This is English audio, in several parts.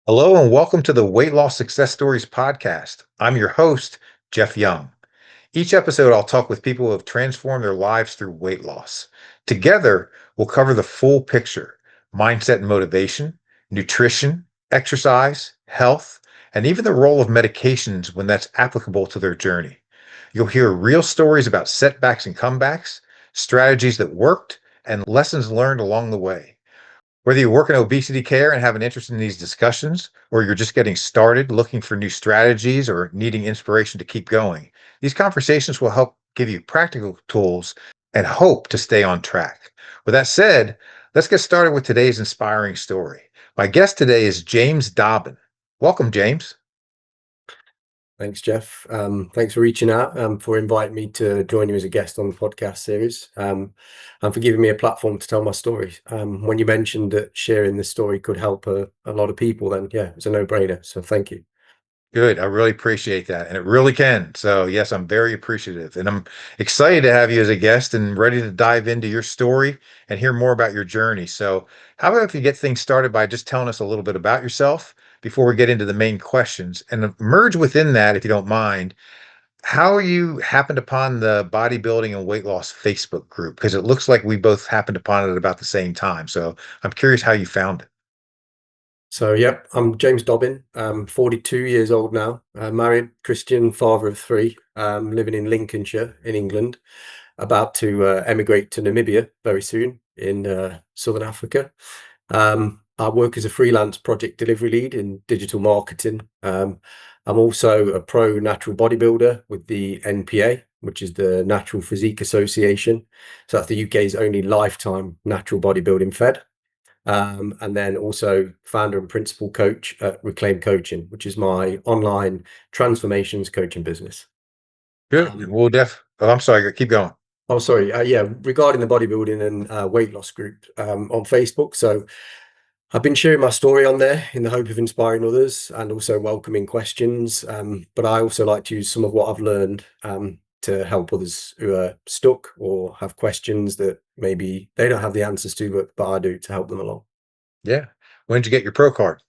Hello and welcome to the Weight Loss Success Stories podcast. I'm your host, Jeff Young. Each episode, I'll talk with people who have transformed their lives through weight loss. Together, we'll cover the full picture: mindset and motivation, nutrition, exercise, health, and even the role of medications when that's applicable to their journey. You'll hear real stories about setbacks and comebacks, strategies that worked, and lessons learned along the way. Whether you work in obesity care and have an interest in these discussions, or you're just getting started looking for new strategies or needing inspiration to keep going, these conversations will help give you practical tools and hope to stay on track. With that said, let's get started with today's inspiring story. My guest today is James Dobbin. Welcome, James. Thanks, Jeff. Thanks for reaching out, for inviting me to join you as a guest on the podcast series, and for giving me a platform to tell my story. When you mentioned that sharing this story could help a lot of people, then yeah, it's a no-brainer. So thank you. Good. I really appreciate that. And it really can. So, yes, I'm very appreciative. And I'm excited to have you as a guest and ready to dive into your story and hear more about your journey. So, how about if you get things started by just telling us a little bit about yourself before we get into the main questions and merge within that, if you don't mind, how you happened upon the bodybuilding and weight loss Facebook group? Because it looks like we both happened upon it at about the same time. So, I'm curious how you found it. So yep, I'm James Dobbin. I'm 42 years old now, married, Christian, father of three, living in Lincolnshire in England, about to emigrate to Namibia very soon in Southern Africa. I work as a freelance project delivery lead in digital marketing. I'm also a pro natural bodybuilder with the NPA, which is the Natural Physique Association. So that's the UK's only lifetime natural bodybuilding fed. And then also founder and principal coach at Reclaim Coaching, which is my online transformations coaching business. Good. Um, Oh, I'm sorry. Keep going. oh, sorry. Yeah, regarding the bodybuilding and weight loss group on Facebook. So I've been sharing my story on there in the hope of inspiring others and also welcoming questions. But I also like to use some of what I've learned to help others who are stuck or have questions that maybe they don't have the answers to, but I do to help them along. Yeah. When did you get your pro card?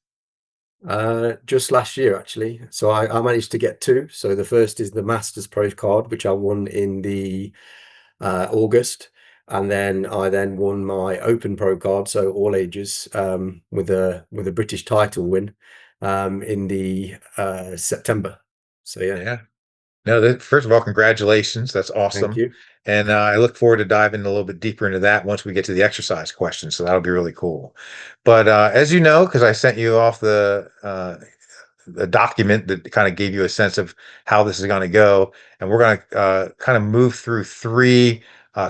Just last year, actually. So I managed to get two. So the first is the Masters Pro card, which I won in the August, and then I won my Open Pro card, so all ages, with a British title win, in the September. So yeah, Yeah. No, first of all, congratulations. That's thank awesome. you. And I look forward to diving a little bit deeper into that once we get to the exercise questions. So that'll be really cool. But as you know, because I sent you off the document that kind of gave you a sense of how this is going to go, and we're going to kind of move through three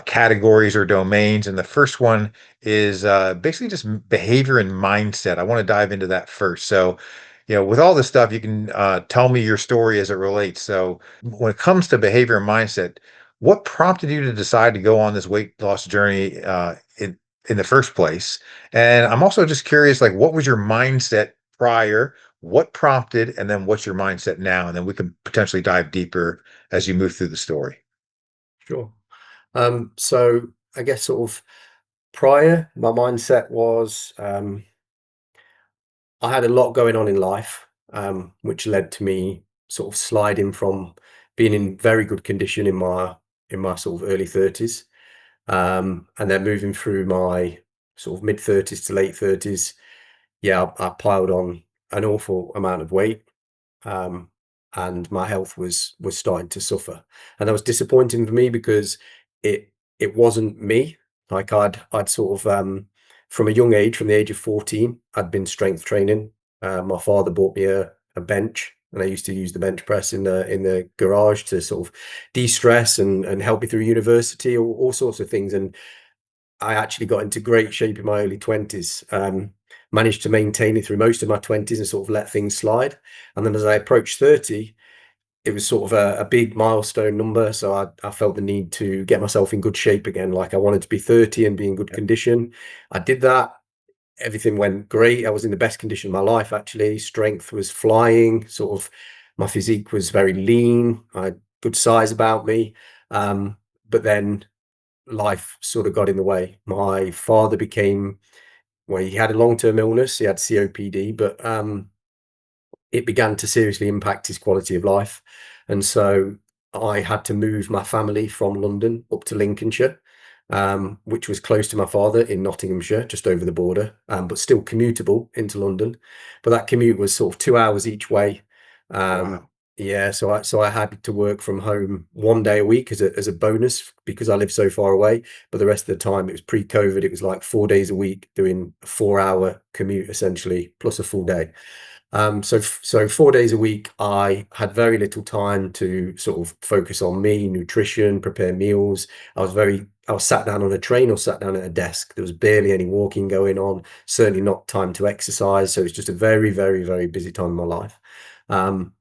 categories or domains. And the first one is basically just behavior and mindset. I want to dive into that first. So, with all this stuff, you can tell me your story as it relates. So, when it comes to behavior and mindset, what prompted you to decide to go on this weight loss journey in the first place? And I'm also just curious, like, what was your mindset prior? What prompted, and then what's your mindset now? And then we can potentially dive deeper as you move through the story. Sure. So I guess sort of prior, my mindset was I had a lot going on in life, which led to me sort of sliding from being in very good condition in my sort of early 30s, and then moving through my sort of mid 30s to late 30s. Yeah, I piled on an awful amount of weight, um, and my health was starting to suffer, and that was disappointing for me because it wasn't me. Like I'd sort of from a young age, from the age of 14, I'd been strength training. My father bought me a bench, and I used to use the bench press in the garage to sort of de-stress and help me through university, all sorts of things. And I actually got into great shape in my early 20s. Managed to maintain it through most of my 20s and sort of let things slide. And then as I approached 30, it was sort of a big milestone number. So I felt the need to get myself in good shape again. Like I wanted to be 30 and be in good Yep. condition. I did that. Everything went great. I was in the best condition of my life, actually. Strength was flying. Sort of my physique was very lean. I had good size about me. But then life sort of got in the way. My father became, well, he had a long-term illness. He had COPD, but it began to seriously impact his quality of life. And so I had to move my family from London up to Lincolnshire, which was close to my father in Nottinghamshire, just over the border, but still commutable into London. But that commute was sort of 2 hours each way. Um, Wow. yeah, so I had to work from home 1 day a week as a bonus because I live so far away. But the rest of the time, it was pre-COVID. It was like 4 days a week doing a 4 hour commute essentially, plus a full day. So 4 days a week, I had very little time to sort of focus on me, nutrition, prepare meals. I was sat down on a train or sat down at a desk. There was barely any walking going on, certainly not time to exercise. So it's just a very, very, very busy time in my life. Um,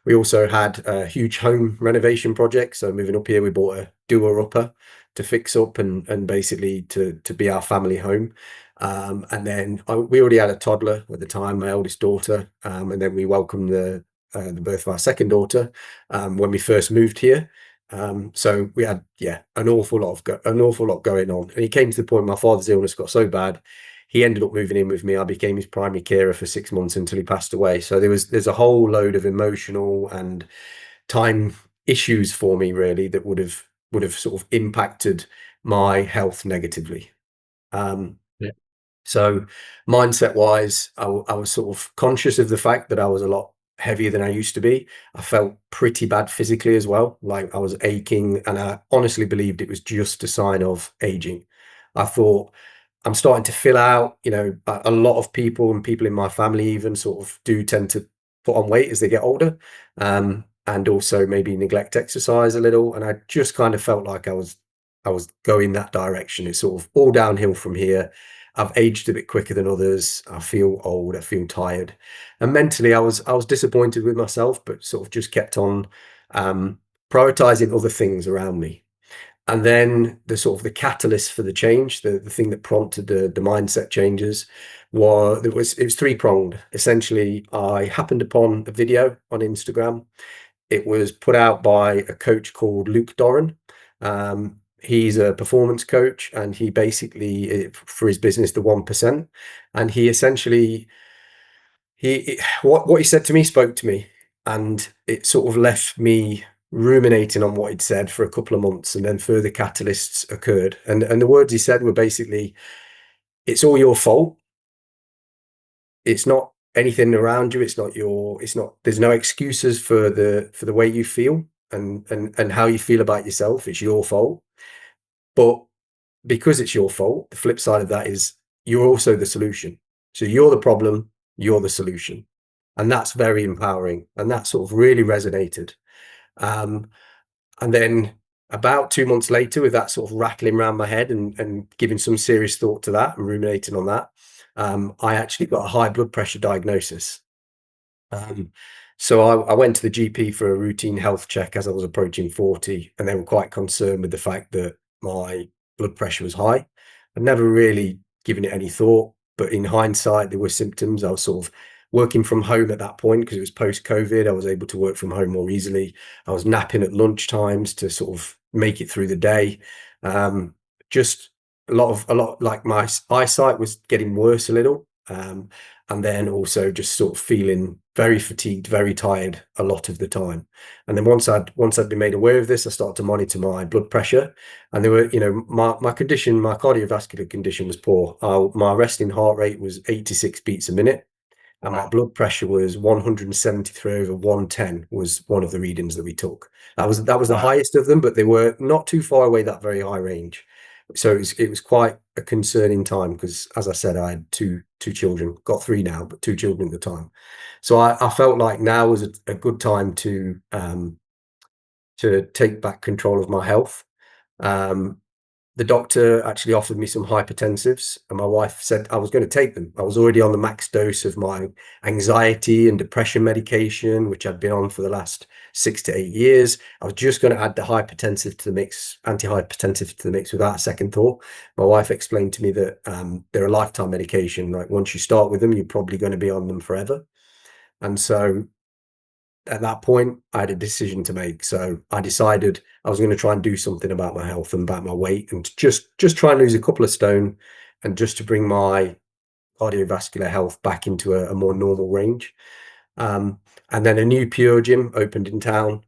we also had a huge home renovation project. So moving up here, we bought a doer upper to fix up and basically to be our family home. And then we already had a toddler at the time, my eldest daughter, and then we welcomed the birth of our second daughter when we first moved here. So we had an awful lot going on, and it came to the point my father's illness got so bad he ended up moving in with me. I became his primary carer for 6 months until he passed away. So there's a whole load of emotional and time issues for me really that would have sort of impacted my health negatively. Um, Yeah. so mindset wise, I was sort of conscious of the fact that I was a lot heavier than I used to be. I felt pretty bad physically as well. Like I was aching, and I honestly believed it was just a sign of aging. I thought I'm starting to fill out, a lot of people and people in my family even sort of do tend to put on weight as they get older. And also maybe neglect exercise a little. And I just kind of felt like I was going that direction. It's sort of all downhill from here. I've aged a bit quicker than others. I feel old. I feel tired. And mentally, I was disappointed with myself, but sort of just kept on um, prioritizing other things around me. And then the sort of the catalyst for the change, the thing that prompted the mindset changes, it was three-pronged. Essentially, I happened upon a video on Instagram. It was put out by a coach called Luke Doran. He's a performance coach, and he basically, for his business, the 1%, and he essentially what he said to me spoke to me, and it sort of left me ruminating on what he'd said for a couple of months, and then further catalysts occurred. And the words he said were basically, "It's all your fault. It's not anything around you. It's not. There's no excuses for the way you feel and how you feel about yourself. It's your fault. But because it's your fault, the flip side of that is you're also the solution. So you're the problem. You're the solution." And that's very empowering, and that sort of really resonated. Um, and then about 2 months later, with that sort of rattling around my head and giving some serious thought to that and ruminating on that, I actually got a high blood pressure diagnosis. Um, so I went to the GP for a routine health check as I was approaching 40, and they were quite concerned with the fact that my blood pressure was high. I'd never really given it any thought, but in hindsight, there were symptoms. I was sort of working from home at that point because it was post-COVID. I was able to work from home more easily. I was napping at lunch times to sort of make it through the day. Um, just a lot like my eyesight was getting worse a little. And then also just sort of feeling very fatigued, very tired a lot of the time. And then once I'd been made aware of this, I started to monitor my blood pressure, and there were, my condition, my cardiovascular condition was poor. My resting heart rate was 86 beats a minute, and my Wow. blood pressure was 173 over 110 was one of the readings that we took. That was the Wow. highest of them, but they were not too far away, that very high range. So it was quite a concerning time because, as I said, I had two children, got three now, but two children at the time. So I felt like now was a good time to take back control of my health. Um, the doctor actually offered me some hypertensives, and my wife said I was going to take them. I was already on the max dose of my anxiety and depression medication, which I'd been on for the last 6 to 8 years. I was just going to add the hypertensive to the mix, antihypertensive to the mix without a second thought. My wife explained to me that they're a lifetime medication. Like once you start with them, you're probably going to be on them forever. And so at that point, I had a decision to make. So I decided I was going to try and do something about my health and about my weight, and just try and lose a couple of stone, and just to bring my cardiovascular health back into a more normal range. Um, and then a new Pure gym opened in town.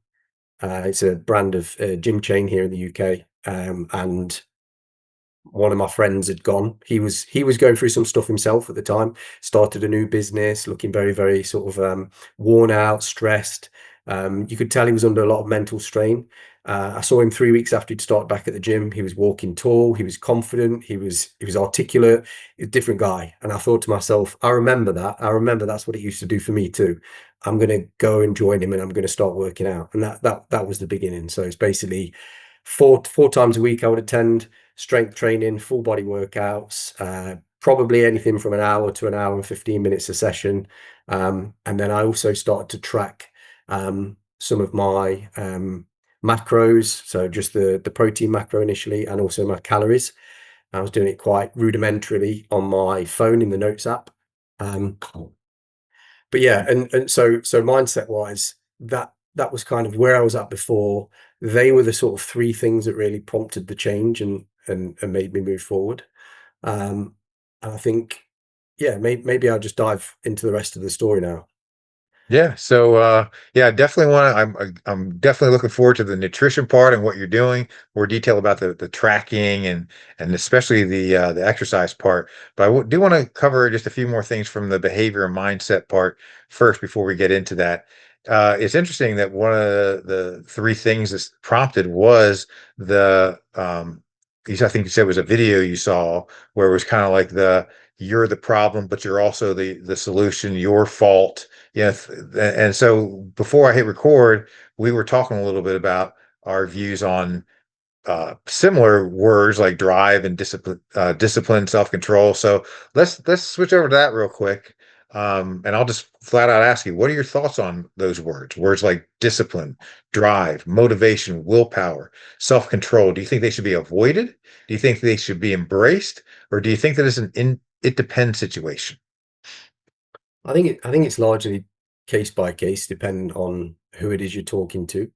It's a brand of gym chain here in the UK. And one of my friends had gone. He was going through some stuff himself at the time. Started a new business, looking very, very sort of worn out, stressed. You could tell he was under a lot of mental strain. I saw him 3 weeks after he'd started back at the gym. He was walking tall. He was confident. He was articulate. A different guy. And I thought to myself, I remember that. I remember that's what it used to do for me too. I'm going to go and join him, and I'm going to start working out. And that was the beginning. So it's basically four times a week I would attend strength training, full body workouts, probably anything from an hour to an hour and 15 minutes a session. And then I also started to track some of my macros, so just the protein macro initially, and also my calories. I was doing it quite rudimentarily on my phone in the Notes app. Um, but yeah, and so mindset wise, that was kind of where I was at before. They were the sort of three things that really prompted the change and made me move forward. And I think, yeah, maybe I'll just dive into the rest of the story now. Yeah, so yeah, I definitely want to I'm definitely looking forward to the nutrition part and what you're doing, more detail about the tracking and especially the exercise part. But do want to cover just a few more things from the behavior and mindset part first before we get into that. It's interesting that one of the three things that's prompted was the I think you said it was a video you saw where it was kind of like the you're the problem, but you're also the solution, your fault. Yes, and so before I hit record, we were talking a little bit about our views on similar words like drive and discipline, self-control. So let's switch over to that real quick. And I'll just flat out ask you, what are your thoughts on those words? Words like discipline, drive, motivation, willpower, self-control. Do you think they should be avoided? Do you think they should be embraced? Or do you think that it's it depends situation? I think it's largely case by case, depending on who it is you're talking to.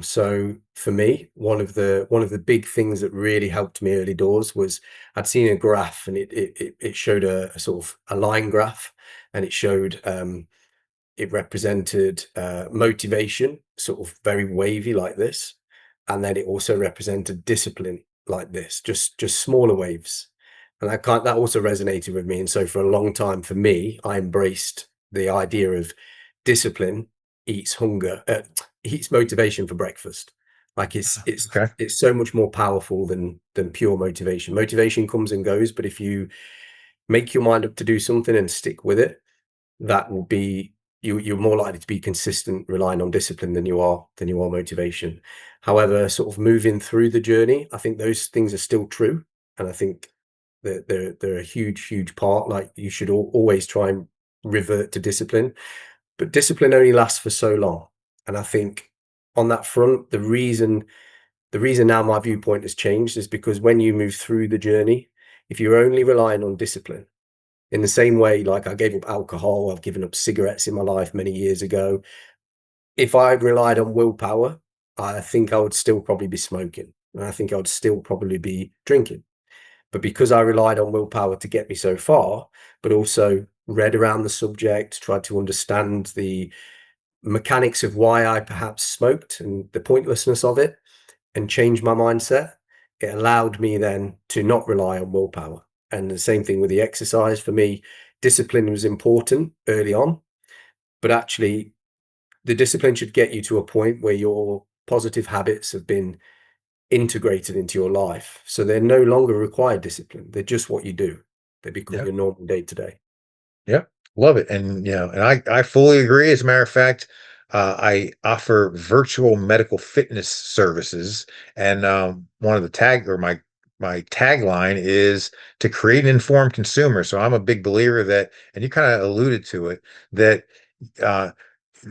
So for me, one of the big things that really helped me early doors was I'd seen a graph, and it showed a sort of a line graph, and it represented motivation, sort of very wavy like this, and then it also represented discipline like this, just smaller waves. And that also resonated with me. And so for a long time, for me, I embraced the idea of discipline eats hunger, eats motivation for breakfast. Like Okay. it's so much more powerful than pure motivation. Motivation comes and goes, but if you make your mind up to do something and stick with it, that will be you're more likely to be consistent relying on discipline than you are motivation. However, sort of moving through the journey, I think those things are still true, and I think that they're a huge part. Like, you should always try and revert to discipline, but discipline only lasts for so long. And I think on that front, the reason now my viewpoint has changed is because when you move through the journey, if you're only relying on discipline, in the same way, like I gave up alcohol, I've given up cigarettes in my life many years ago. If I relied on willpower, I think I would still probably be smoking, and I think I would still probably be drinking. But because I relied on willpower to get me so far, but also read around the subject, tried to understand the mechanics of why I perhaps smoked and the pointlessness of it, and change my mindset, it allowed me then to not rely on willpower. And the same thing with the exercise. For me, discipline was important early on, but actually, the discipline should get you to a point where your positive habits have been integrated into your life. So they're no longer required discipline. They're just what you do. They become Yeah. your normal day to day. Yeah, love it. And and I fully agree. As a matter of fact, I offer virtual medical fitness services, and one of the my tagline is to create an informed consumer. So I'm a big believer that, and you kind of alluded to it, that uh,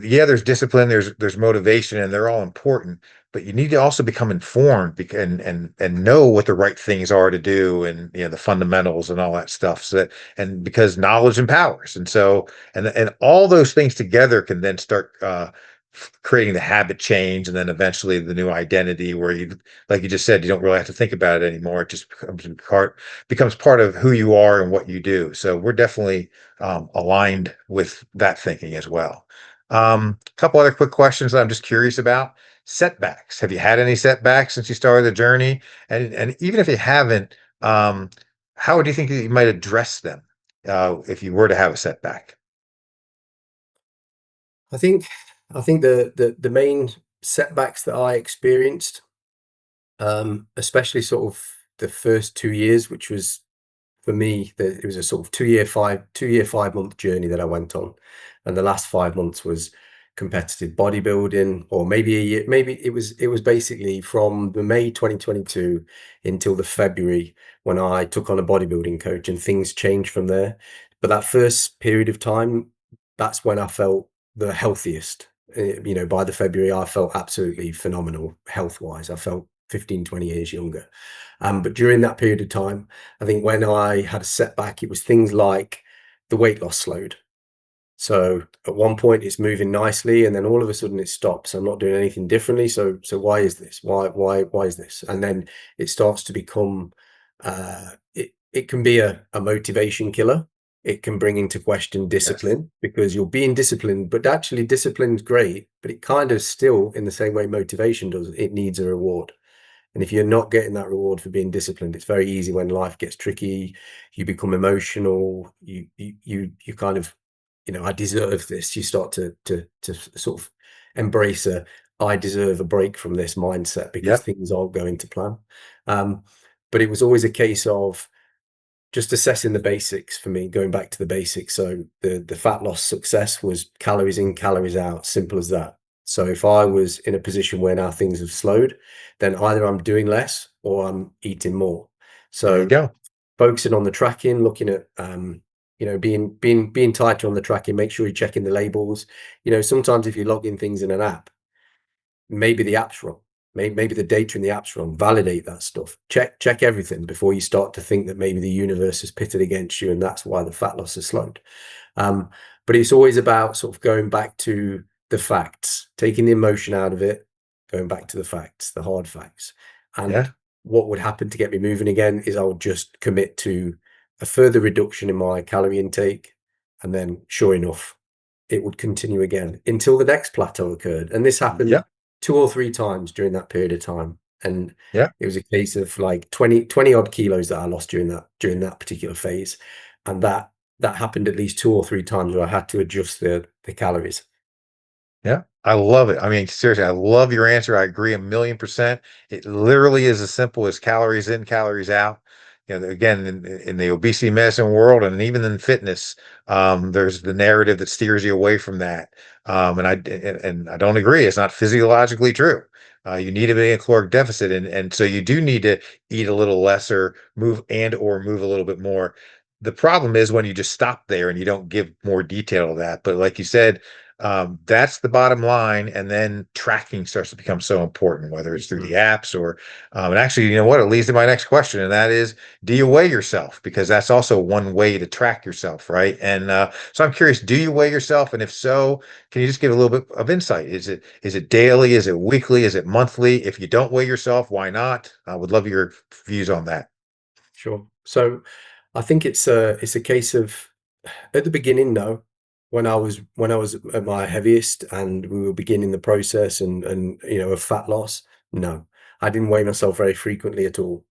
yeah, there's discipline, there's motivation, and they're all important, but you need to also become informed and know what the right things are to do, and the fundamentals and all that stuff. So that, and because knowledge empowers, and so and all those things together can then start creating the habit change and then eventually the new identity where you, like you just said, you don't really have to think about it anymore. It just becomes part of who you are and what you do. So we're definitely aligned with that thinking as well. A couple other quick questions that I'm just curious about. Setbacks. Have you had any setbacks since you started the journey? And even if you haven't, how do you think that you might address them if you were to have a setback? I think the main setbacks that I experienced, especially sort of the first 2 years, which was for me, it was a sort of 2 year, 5-month journey that I went on, and the last 5 months was competitive bodybuilding, or maybe a year. Maybe it was basically from the May 2022 until the February when I took on a bodybuilding coach, and things changed from there. But that first period of time, that's when I felt the healthiest. By the February, I felt absolutely phenomenal health-wise. I felt 15, 20 years younger. But during that period of time, I think when I had a setback, it was things like the weight loss slowed. So at one point it's moving nicely, and then all of a sudden it stops. I'm not doing anything differently. So why is this? Why is this? And then it starts to become it can be a motivation killer. It can bring into question Yes. discipline, because you're being disciplined, but actually discipline's great, but it kind of still, in the same way motivation does, it needs a reward. And if you're not getting that reward for being disciplined, it's very easy when life gets tricky, you become emotional, you kind of, I deserve this. You start to sort of embrace I deserve a break from this mindset because Yep. things aren't going to plan. Um, but it was always a case of just assessing the basics for me, going back to the basics. So the fat loss success was calories in, calories out, simple as that. So if I was in a position where now things have slowed, then either I'm doing less or I'm eating more. There you So go. focusing on the tracking, looking at being tighter on the tracking, make sure you're checking the labels. Sometimes if you log in things in an app, maybe the app's wrong. Maybe the data in the app's wrong. Validate that stuff. Check everything before you start to think that maybe the universe has pitted against you, and that's why the fat loss has slowed. Um, but it's always about sort of going back to the facts, taking the emotion out of it, going back to the facts, the hard facts. And Yeah. what would happen to get me moving again is I would just commit to a further reduction in my calorie intake, and then sure enough, it would continue again until the next plateau occurred. And this happened Yep. 2 or 3 times during that period of time. And Yeah. it was a case of like 20 odd kilos that I lost during that particular phase. And that happened at least 2 or 3 times where I had to adjust the calories. Yeah, I love it. I mean, seriously, I love your answer. I agree 1,000,000%. It literally is as simple as calories in, calories out. Again, in the obesity medicine world and even in fitness, there's the narrative that steers you away from that. And I don't agree. It's not physiologically true. You need to be in a caloric deficit, and so you do need to eat a little less or move a little bit more. The problem is when you just stop there and you don't give more detail of that. But like you said, that's the bottom line. And then tracking starts to become so important, whether it's through the Mm, apps or, and actually, you know what? It leads to my next question, and that is, do you weigh yourself? Because that's also one way to track yourself, right? And so I'm curious, do you weigh yourself? And if so, can you just give a little bit of insight? Is it daily? Is it weekly? Is it monthly? If you don't weigh yourself, why not? I would love your views on that. sure. So I think it's a case of, at the beginning, no. When I was at my heaviest and we were beginning the process and of fat loss, no. I didn't weigh myself very frequently at all.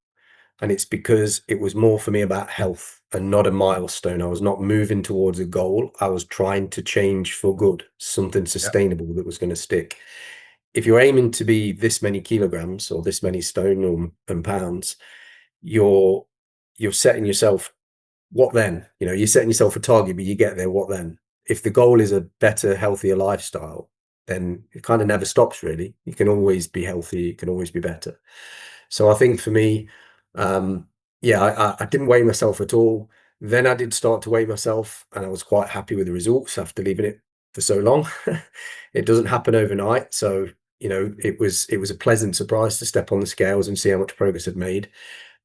And it's because it was more for me about health and not a milestone. I was not moving towards a goal. I was trying to change for good, something Yeah, sustainable that was going to stick. If you're aiming to be this many kilograms or this many stone and pounds, you're you're setting yourself, what then? You're setting yourself a target, but you get there, what then? If the goal is a better, healthier lifestyle, then it kind of never stops, really. You can always be healthy, you can always be better. So I think for me, yeah, I didn't weigh myself at all. Then I did start to weigh myself, and I was quite happy with the results after leaving it for so long. It doesn't happen overnight, so it was a pleasant surprise to step on the scales and see how much progress I'd made.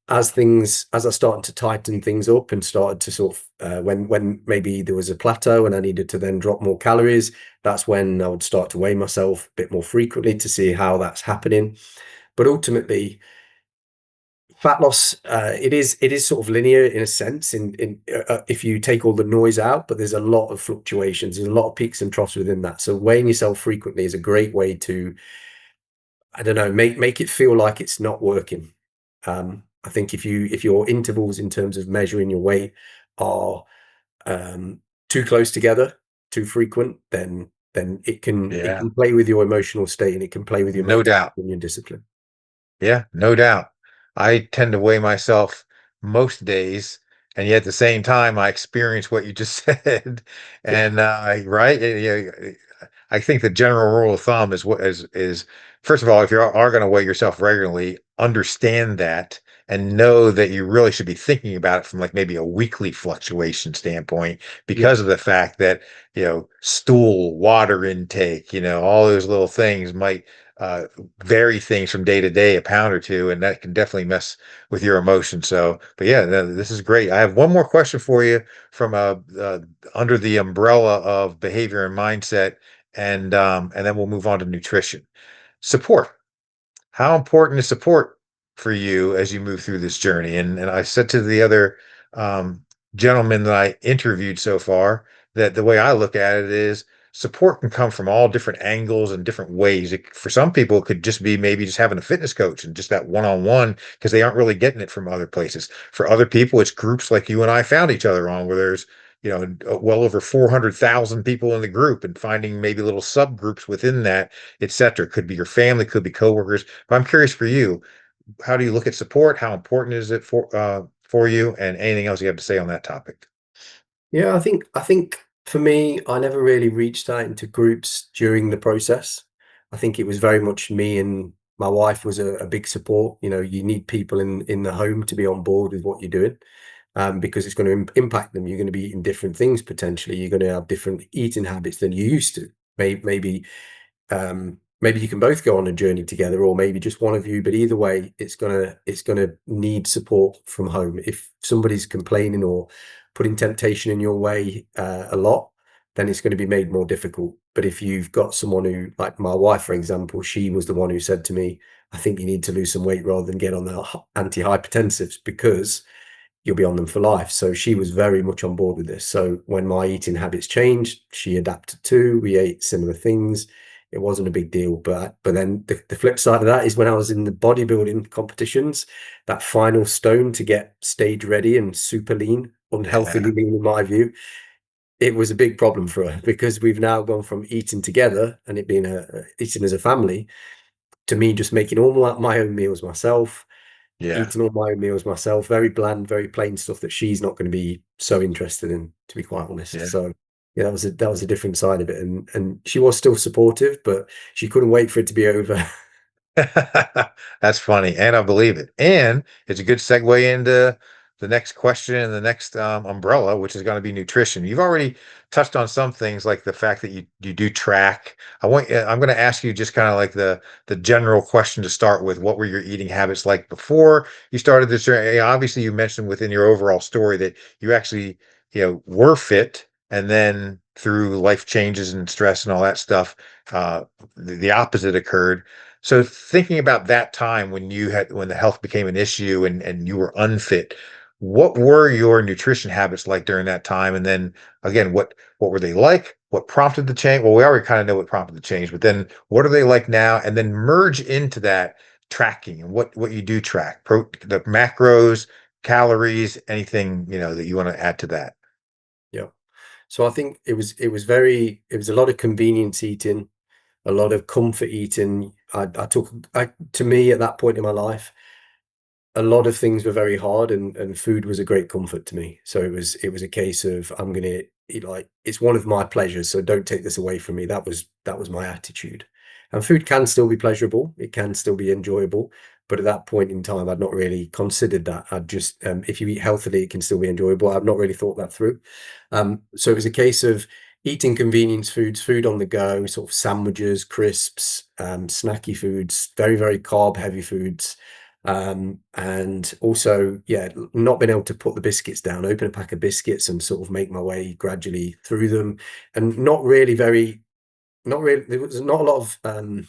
as I started to tighten things up and started to sort of when maybe there was a plateau and I needed to then drop more calories, that's when I would start to weigh myself a bit more frequently to see how that's happening. But ultimately, fat loss, it is sort of linear in a sense in if you take all the noise out, but there's a lot of fluctuations, there's a lot of peaks and troughs within that. So weighing yourself frequently is a great way to, I don't know, make it feel like it's not working. I think if your intervals in terms of measuring your weight are um, too close together, too frequent, then it Yeah, can play with your emotional state and it can play with your no motivation doubt. and your discipline. Yeah, no doubt. I tend to weigh myself most days, and yet at the same time, I experience what you just said. Yeah, And right, yeah, I think the general rule of thumb is what is first of all, if you are going to weigh yourself regularly, understand that and know that you really should be thinking about it from like maybe a weekly fluctuation standpoint yeah, because of the fact that, stool, water intake, all those little things might uh, vary things from day to day, a pound or two, and that can definitely mess with your emotions. So, but yeah, this is great. I have one more question for you from under the umbrella of behavior and mindset, and then we'll move on to nutrition. Support. How important is support for you as you move through this journey? And I said to the other um, gentleman that I interviewed so far that the way I look at it is support can come from all different angles and different ways. For some people, it could just be maybe just having a fitness coach and just that one-on-one because they aren't really getting it from other places. For other people, it's groups like you and I found each other on where there's well over 400,000 people in the group and finding maybe little subgroups within that, etc. Could be your family, could be coworkers. But I'm curious for you, how do you look at support? How important is it for you? And anything else you have to say on that topic? yeah. I think for me, I never really reached out into groups during the process. I think it was very much me and my wife was a big support. You know, you need people in the home to be on board with what you're doing. Because it's going to impact them. You're going to be eating different things potentially. You're going to have different eating habits than you used to. Maybe you can both go on a journey together, or maybe just one of you. But either way, it's gonna need support from home. If somebody's complaining or putting temptation in your way a lot, then it's going to be made more difficult. But if you've got someone who, like my wife, for example, she was the one who said to me, "I think you need to lose some weight rather than get on the antihypertensives because you'll be on them for life." So she was very much on board with this. So when my eating habits changed, she adapted too. We ate similar things. It wasn't a big deal. But then the flip side of that is when I was in the bodybuilding competitions, that final stone to get stage ready and super lean, Yeah, unhealthily lean in my view, it was a big problem for her because we've now gone from eating together and it being eating as a family to me just making all my own meals myself, yeah, eating all my own meals myself, very bland, very plain stuff that she's not going to be so interested in, to be quite honest. yeah. So yeah, that was a different side of it, and she was still supportive, but she couldn't wait for it to be over. That's funny, and I believe it. And it's a good segue into the next question and the next umbrella, which is going to be nutrition. You've already touched on some things like the fact that you do track. I'm going to ask you just kind of like the general question to start with. What were your eating habits like before you started this journey? Obviously, you mentioned within your overall story that you actually, were fit, and then through life changes and stress and all that stuff, the opposite occurred. So thinking about that time when the health became an issue and you were unfit, what were your nutrition habits like during that time? And then again, what were they like? What prompted the change? Well, we already kind of know what prompted the change, but then what are they like now? And then merge into that tracking and what you do track, the macros, calories, anything, that you want to add to that. Yeah. So I think it was a lot of convenience eating, a lot of comfort eating. To me at that point in my life, a lot of things were very hard and food was a great comfort to me. So it was a case of I'm gonna eat, like it's one of my pleasures, so don't take this away from me. That was my attitude. And food can still be pleasurable, it can still be enjoyable, but at that point in time I'd not really considered that. I'd just if you eat healthily, it can still be enjoyable. I've not really thought that through. So it was a case of eating convenience foods, food on the go, sort of sandwiches, crisps, snacky foods, very, very carb heavy foods, And also, yeah, not being able to put the biscuits down, open a pack of biscuits and sort of make my way gradually through them, and not really, there was not a lot of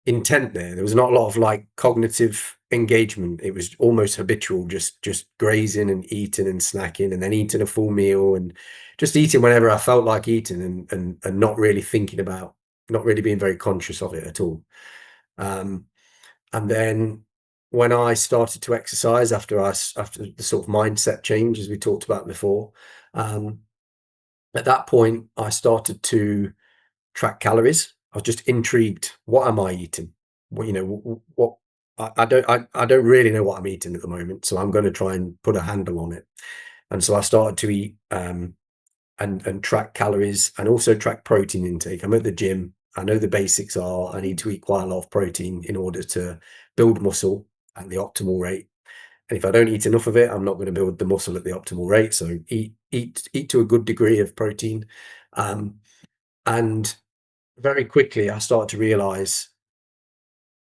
intent there. There was not a lot of like cognitive engagement. It was almost habitual, just grazing and eating and snacking, and then eating a full meal and just eating whenever I felt like eating, and not really thinking about, not really being very conscious of it at all. Um, and then when I started to exercise after the sort of mindset change, as we talked about before, um, at that point I started to track calories. I was just intrigued. What am I eating? What, what I don't really know what I'm eating at the moment, so I'm going to try and put a handle on it. And so I started to eat and track calories and also track protein intake. I'm at the gym. I know the basics are I need to eat quite a lot of protein in order to build muscle at the optimal rate. And if I don't eat enough of it, I'm not going to build the muscle at the optimal rate. So eat to a good degree of protein. And very quickly, I started to realize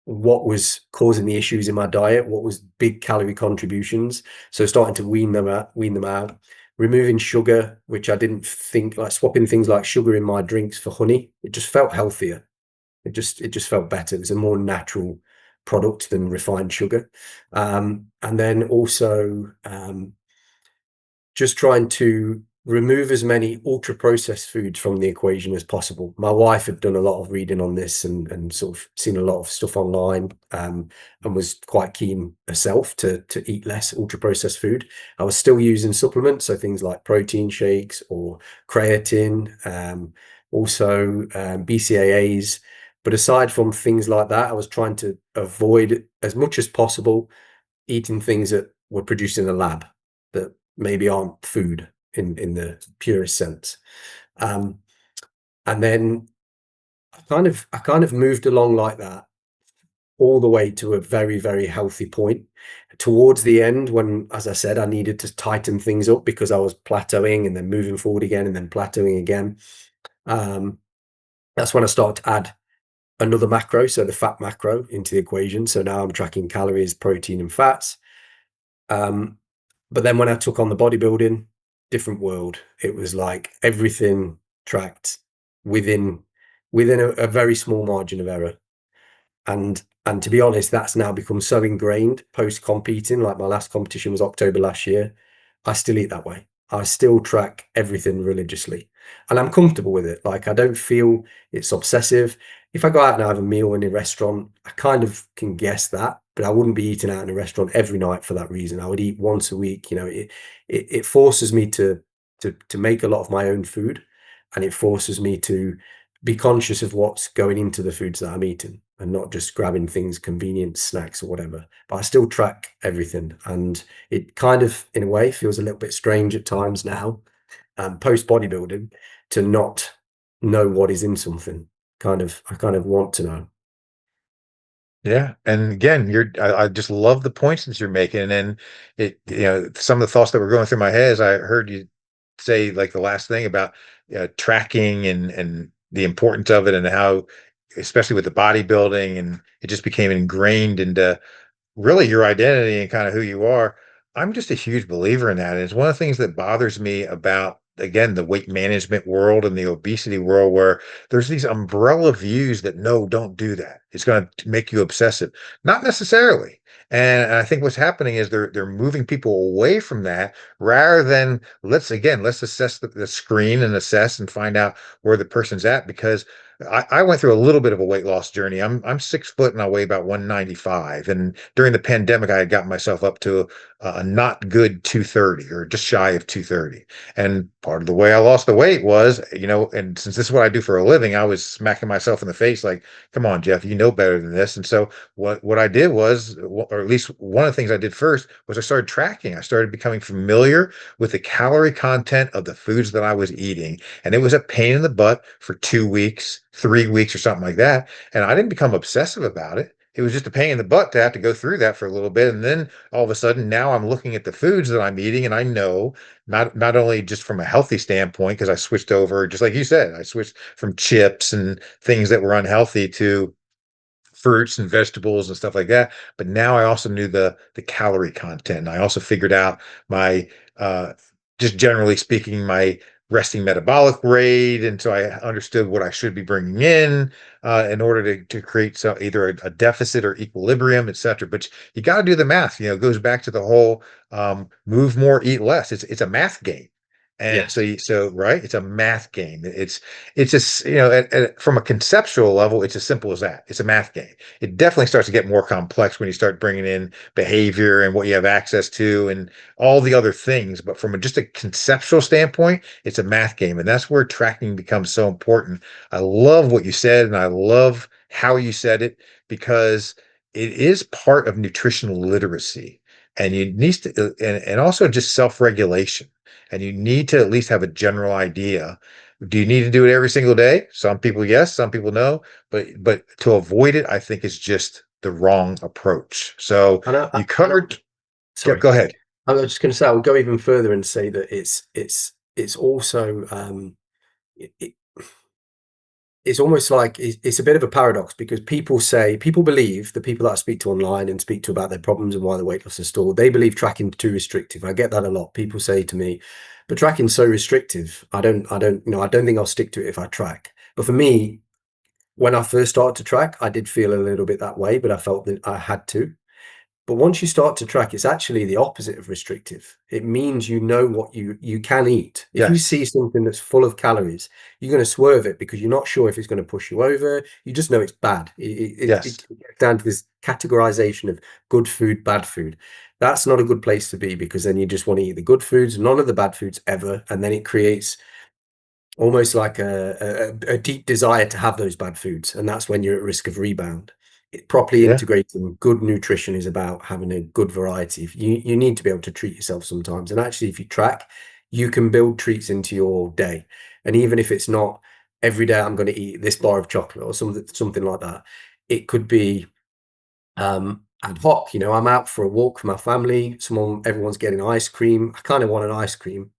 what was causing the issues in my diet, what was big calorie contributions. So starting to wean them out, removing sugar, which I didn't think, like swapping things like sugar in my drinks for honey. It just felt healthier. It just felt better. It was a more natural product than refined sugar. And then also just trying to remove as many ultra processed foods from the equation as possible. My wife had done a lot of reading on this and sort of seen a lot of stuff online, and was quite keen herself to eat less ultra processed food. I was still using supplements, so things like protein shakes or creatine, also BCAAs. But aside from things like that, I was trying to avoid as much as possible eating things that were produced in a lab that maybe aren't food in the purest sense. Um, and then I kind of moved along like that all the way to a very, very healthy point. Towards the end, when, as I said, I needed to tighten things up because I was plateauing and then moving forward again and then plateauing again. Um, that's when I started to add another macro, so the fat macro, into the equation. So now I'm tracking calories, protein, and fats. Um, but then when I took on the bodybuilding, different world. It was like everything tracked within a very small margin of error. And to be honest, that's now become so ingrained post competing. Like my last competition was October last year. I still eat that way. I still track everything religiously, and I'm comfortable with it. Like I don't feel it's obsessive. If I go out and have a meal in a restaurant, I kind of can guess that, but I wouldn't be eating out in a restaurant every night for that reason. I would eat once a week. It forces me to make a lot of my own food, and it forces me to be conscious of what's going into the foods that I'm eating and not just grabbing things, convenient snacks or whatever. But I still track everything. And it kind of, in a way, feels a little bit strange at times now, post bodybuilding, to not know what is in something. I kind of want to know. Yeah, and again, I just love the points that you're making, and some of the thoughts that were going through my head as I heard you say like the last thing about tracking and the importance of it, and how, especially with the bodybuilding, and it just became ingrained into really your identity and kind of who you are. I'm just a huge believer in that. And it's one of the things that bothers me about, again, the weight management world and the obesity world, where there's these umbrella views that no, don't do that. It's going to make you obsessive. Not necessarily. And I think what's happening is they're moving people away from that, rather than let's assess the screen and assess and find out where the person's at, because I went through a little bit of a weight loss journey. I'm 6 foot and I weigh about 195. And during the pandemic, I had gotten myself up to a not good 230, or just shy of 230. And part of the way I lost the weight was, and since this is what I do for a living, I was smacking myself in the face like, come on, Jeff, you know better than this. And so what I did was, or at least one of the things I did first, was I started tracking. I started becoming familiar with the calorie content of the foods that I was eating. And it was a pain in the butt for 2 weeks, 3 weeks, or something like that. And I didn't become obsessive about it. It was just a pain in the butt to have to go through that for a little bit. And then all of a sudden, now I'm looking at the foods that I'm eating, and I know, not only just from a healthy standpoint, because I switched over, just like you said, I switched from chips and things that were unhealthy to fruits and vegetables and stuff like that. But now I also knew the calorie content. And I also figured out my just generally speaking, my resting metabolic rate. And so I understood what I should be bringing in order to create either a deficit or equilibrium, et cetera. But you got to do the math. It goes back to the whole move more, eat less. It's a math game. And Yes. so right, it's a math game. It's just from a conceptual level, it's as simple as that. It's a math game. It definitely starts to get more complex when you start bringing in behavior and what you have access to and all the other things. But from just a conceptual standpoint, it's a math game, and that's where tracking becomes so important. I love what you said, and I love how you said it because it is part of nutritional literacy, and you need to, and also just self-regulation. And you need to at least have a general idea. Do you need to do it every single day? Some people, yes, some people no. But to avoid it, I think is just the wrong approach. So And you covered. Yeah, sorry, go ahead. I was just going to say, I'll go even further and say that it's also it, it's almost like it's a bit of a paradox because people believe, the people that I speak to online and speak to about their problems and why the weight loss is stalled, they believe tracking's too restrictive. I get that a lot. People say to me, but tracking's so restrictive. I don't think I'll stick to it if I track. But for me, when I first started to track, I did feel a little bit that way, but I felt that I had to. But once you start to track, it's actually the opposite of restrictive. It means you know what you can eat. If you Yes. see something that's full of calories, you're going to swerve it because you're not sure if it's going to push you over. You just know it's bad. Yes. It gets down to this categorization of good food, bad food. That's not a good place to be because then you just want to eat the good foods, none of the bad foods ever, and then it creates almost like a deep desire to have those bad foods, and that's when you're at risk of rebound. Properly Yeah. integrating good nutrition is about having a good variety. You need to be able to treat yourself sometimes, and actually, if you track, you can build treats into your day. And even if it's not every day, I'm going to eat this bar of chocolate or something like that. It could be ad hoc. I'm out for a walk with my family. Everyone's getting ice cream. I kind of want an ice cream.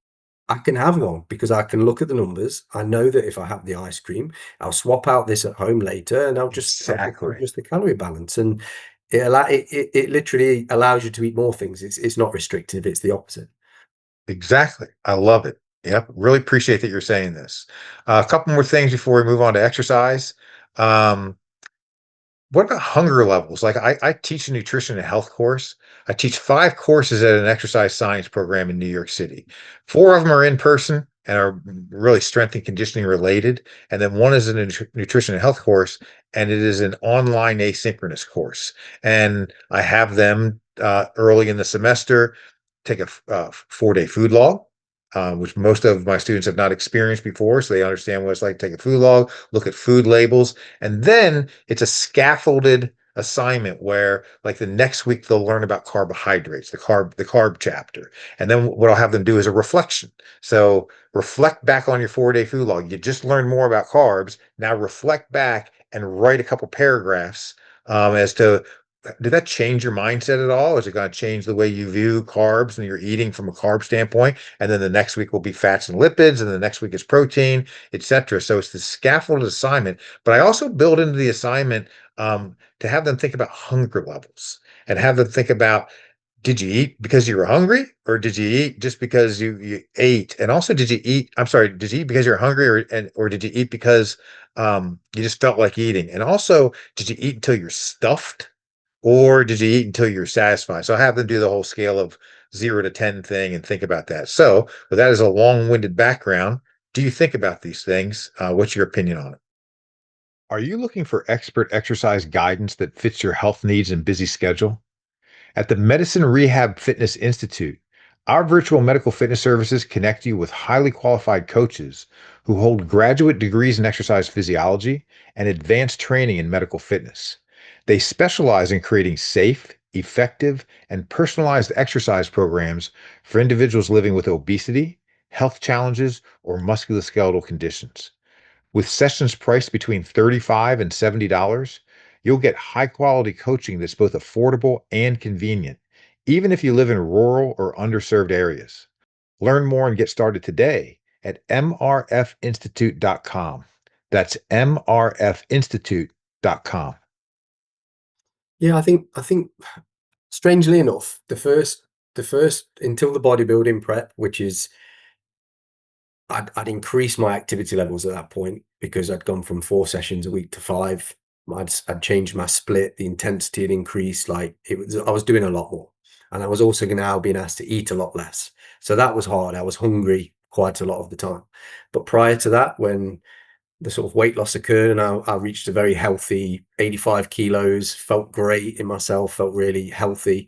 I can have one because I can look at the numbers. I know that if I have the ice cream, I'll swap out this at home later, and I'll just Exactly. adjust the calorie balance. And it literally allows you to eat more things. It's not restrictive. It's the opposite. Exactly. I love it. Yep. Really appreciate that you're saying this. A couple more things before we move on to exercise. Um, What about hunger levels? Like I teach a nutrition and health course. I teach 5 courses at an exercise science program in New York City. 4 of them are in person and are really strength and conditioning related. And then one is a nutrition and health course, and it is an online asynchronous course. And I have them early in the semester take a 4-day food log, which most of my students have not experienced before. So they understand what it's like to take a food log, look at food labels, and then it's a scaffolded assignment where like the next week they'll learn about carbohydrates, the carb chapter. And then what I'll have them do is a reflection. So reflect back on your 4-day food log. You just learned more about carbs. Now reflect back and write a couple paragraphs as to did that change your mindset at all? Is it going to change the way you view carbs and you're eating from a carb standpoint? And then the next week will be fats and lipids, and the next week is protein, etc. So it's the scaffolded assignment. But I also build into the assignment to have them think about hunger levels and have them think about did you eat because you were hungry or did you eat just because you ate? And also did you eat, I'm sorry, did you eat because you're hungry or did you eat because you just felt like eating? And also, did you eat until you're stuffed? Or did you eat until you're satisfied? So I have them do the whole scale of 0 to 10 thing and think about that. So with that as a long-winded background, do you think about these things? What's your opinion on it? Are you looking for expert exercise guidance that fits your health needs and busy schedule? At the Medicine Rehab Fitness Institute, our virtual medical fitness services connect you with highly qualified coaches who hold graduate degrees in exercise physiology and advanced training in medical fitness. They specialize in creating safe, effective, and personalized exercise programs for individuals living with obesity, health challenges, or musculoskeletal conditions. With sessions priced between $35 and $70, you'll get high quality coaching that's both affordable and convenient, even if you live in rural or underserved areas. Learn more and get started today at mrfinstitute.com. That's mrfinstitute.com. Yeah, I think strangely enough, the first until the bodybuilding prep, which is I'd increased my activity levels at that point because I'd gone from 4 sessions a week to five. I'd changed my split, the intensity had increased. Like I was doing a lot more, and I was also now being asked to eat a lot less. So that was hard. I was hungry quite a lot of the time. But prior to that, when the sort of weight loss occurred and I reached a very healthy 85 kilos, felt great in myself, felt really healthy.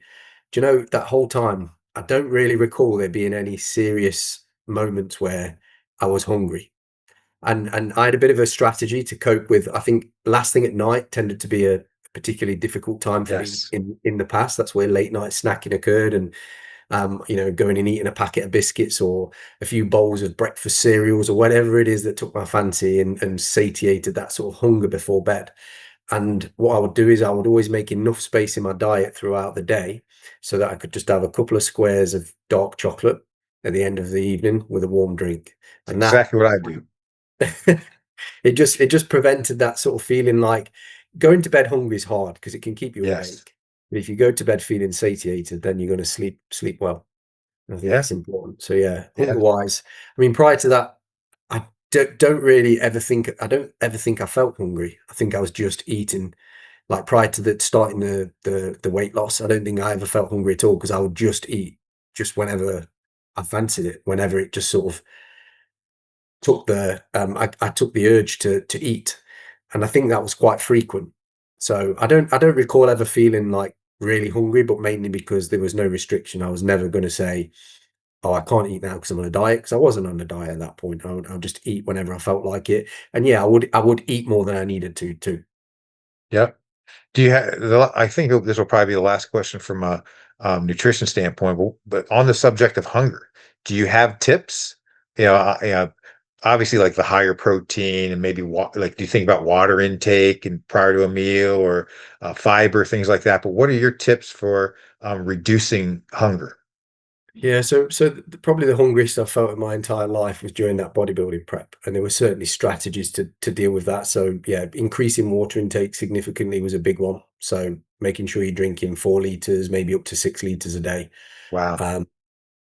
Do you know that whole time, I don't really recall there being any serious moments where I was hungry. And I had a bit of a strategy to cope with. I think last thing at night tended to be a particularly difficult time for me Yes. in the past. That's where late night snacking occurred, and going and eating a packet of biscuits or a few bowls of breakfast cereals or whatever it is that took my fancy and satiated that sort of hunger before bed. And what I would do is I would always make enough space in my diet throughout the day so that I could just have a couple of squares of dark chocolate at the end of the evening with a warm drink. It's And that exactly what I do. it just prevented that sort of feeling like going to bed hungry is hard because it can keep you Yes. awake. But if you go to bed feeling satiated, then you're going to sleep well. I think Yeah. that's important. So yeah, Yeah. hunger wise, I mean, prior to that, don't really ever think I don't ever think I felt hungry. I think I was just eating. Like prior to starting the weight loss, I don't think I ever felt hungry at all because I would just eat just whenever I fancied it, whenever it just sort of took I took the urge to eat, and I think that was quite frequent. So I don't recall ever feeling like really hungry, but mainly because there was no restriction. I was never going to say, "Oh, I can't eat now because I'm on a diet," because I wasn't on a diet at that point. I would just eat whenever I felt like it, and yeah, I would eat more than I needed to too. Yep. Do you have, I think this will probably be the last question from a nutrition standpoint, but on the subject of hunger, do you have tips? Obviously like the higher protein and maybe like, do you think about water intake and prior to a meal or fiber, things like that? But what are your tips for reducing hunger? Yeah, so probably the hungriest I've felt in my entire life was during that bodybuilding prep, and there were certainly strategies to deal with that. So yeah, increasing water intake significantly was a big one. So making sure you're drinking 4 liters, maybe up to 6 liters a day. Wow. Um,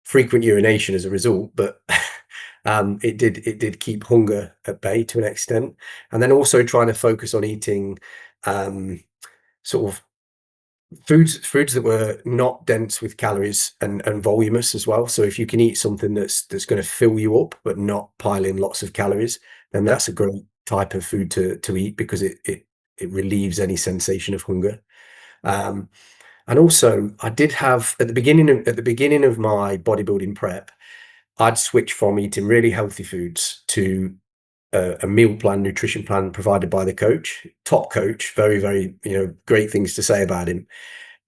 Frequent urination as a result, but it did keep hunger at bay to an extent, and then also trying to focus on eating um, sort of foods that were not dense with calories and voluminous as well. So if you can eat something that's going to fill you up but not pile in lots of calories, then Yep. that's a great type of food to eat because it relieves any sensation of hunger. Um, and also, I did have at the beginning of my bodybuilding prep, I'd switch from eating really healthy foods to a meal plan, nutrition plan provided by the coach, top coach, very, very, great things to say about him,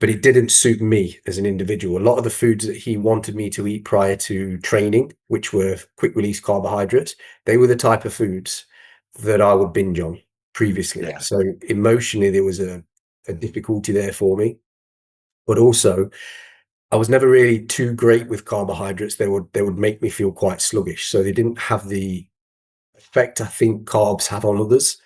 but it didn't suit me as an individual. A lot of the foods that he wanted me to eat prior to training, which were quick release carbohydrates, they were the type of foods that I would binge on previously. Yeah. So emotionally, there was a difficulty there for me. But also, I was never really too great with carbohydrates. They would make me feel quite sluggish. So they didn't have the effect I think carbs have on others.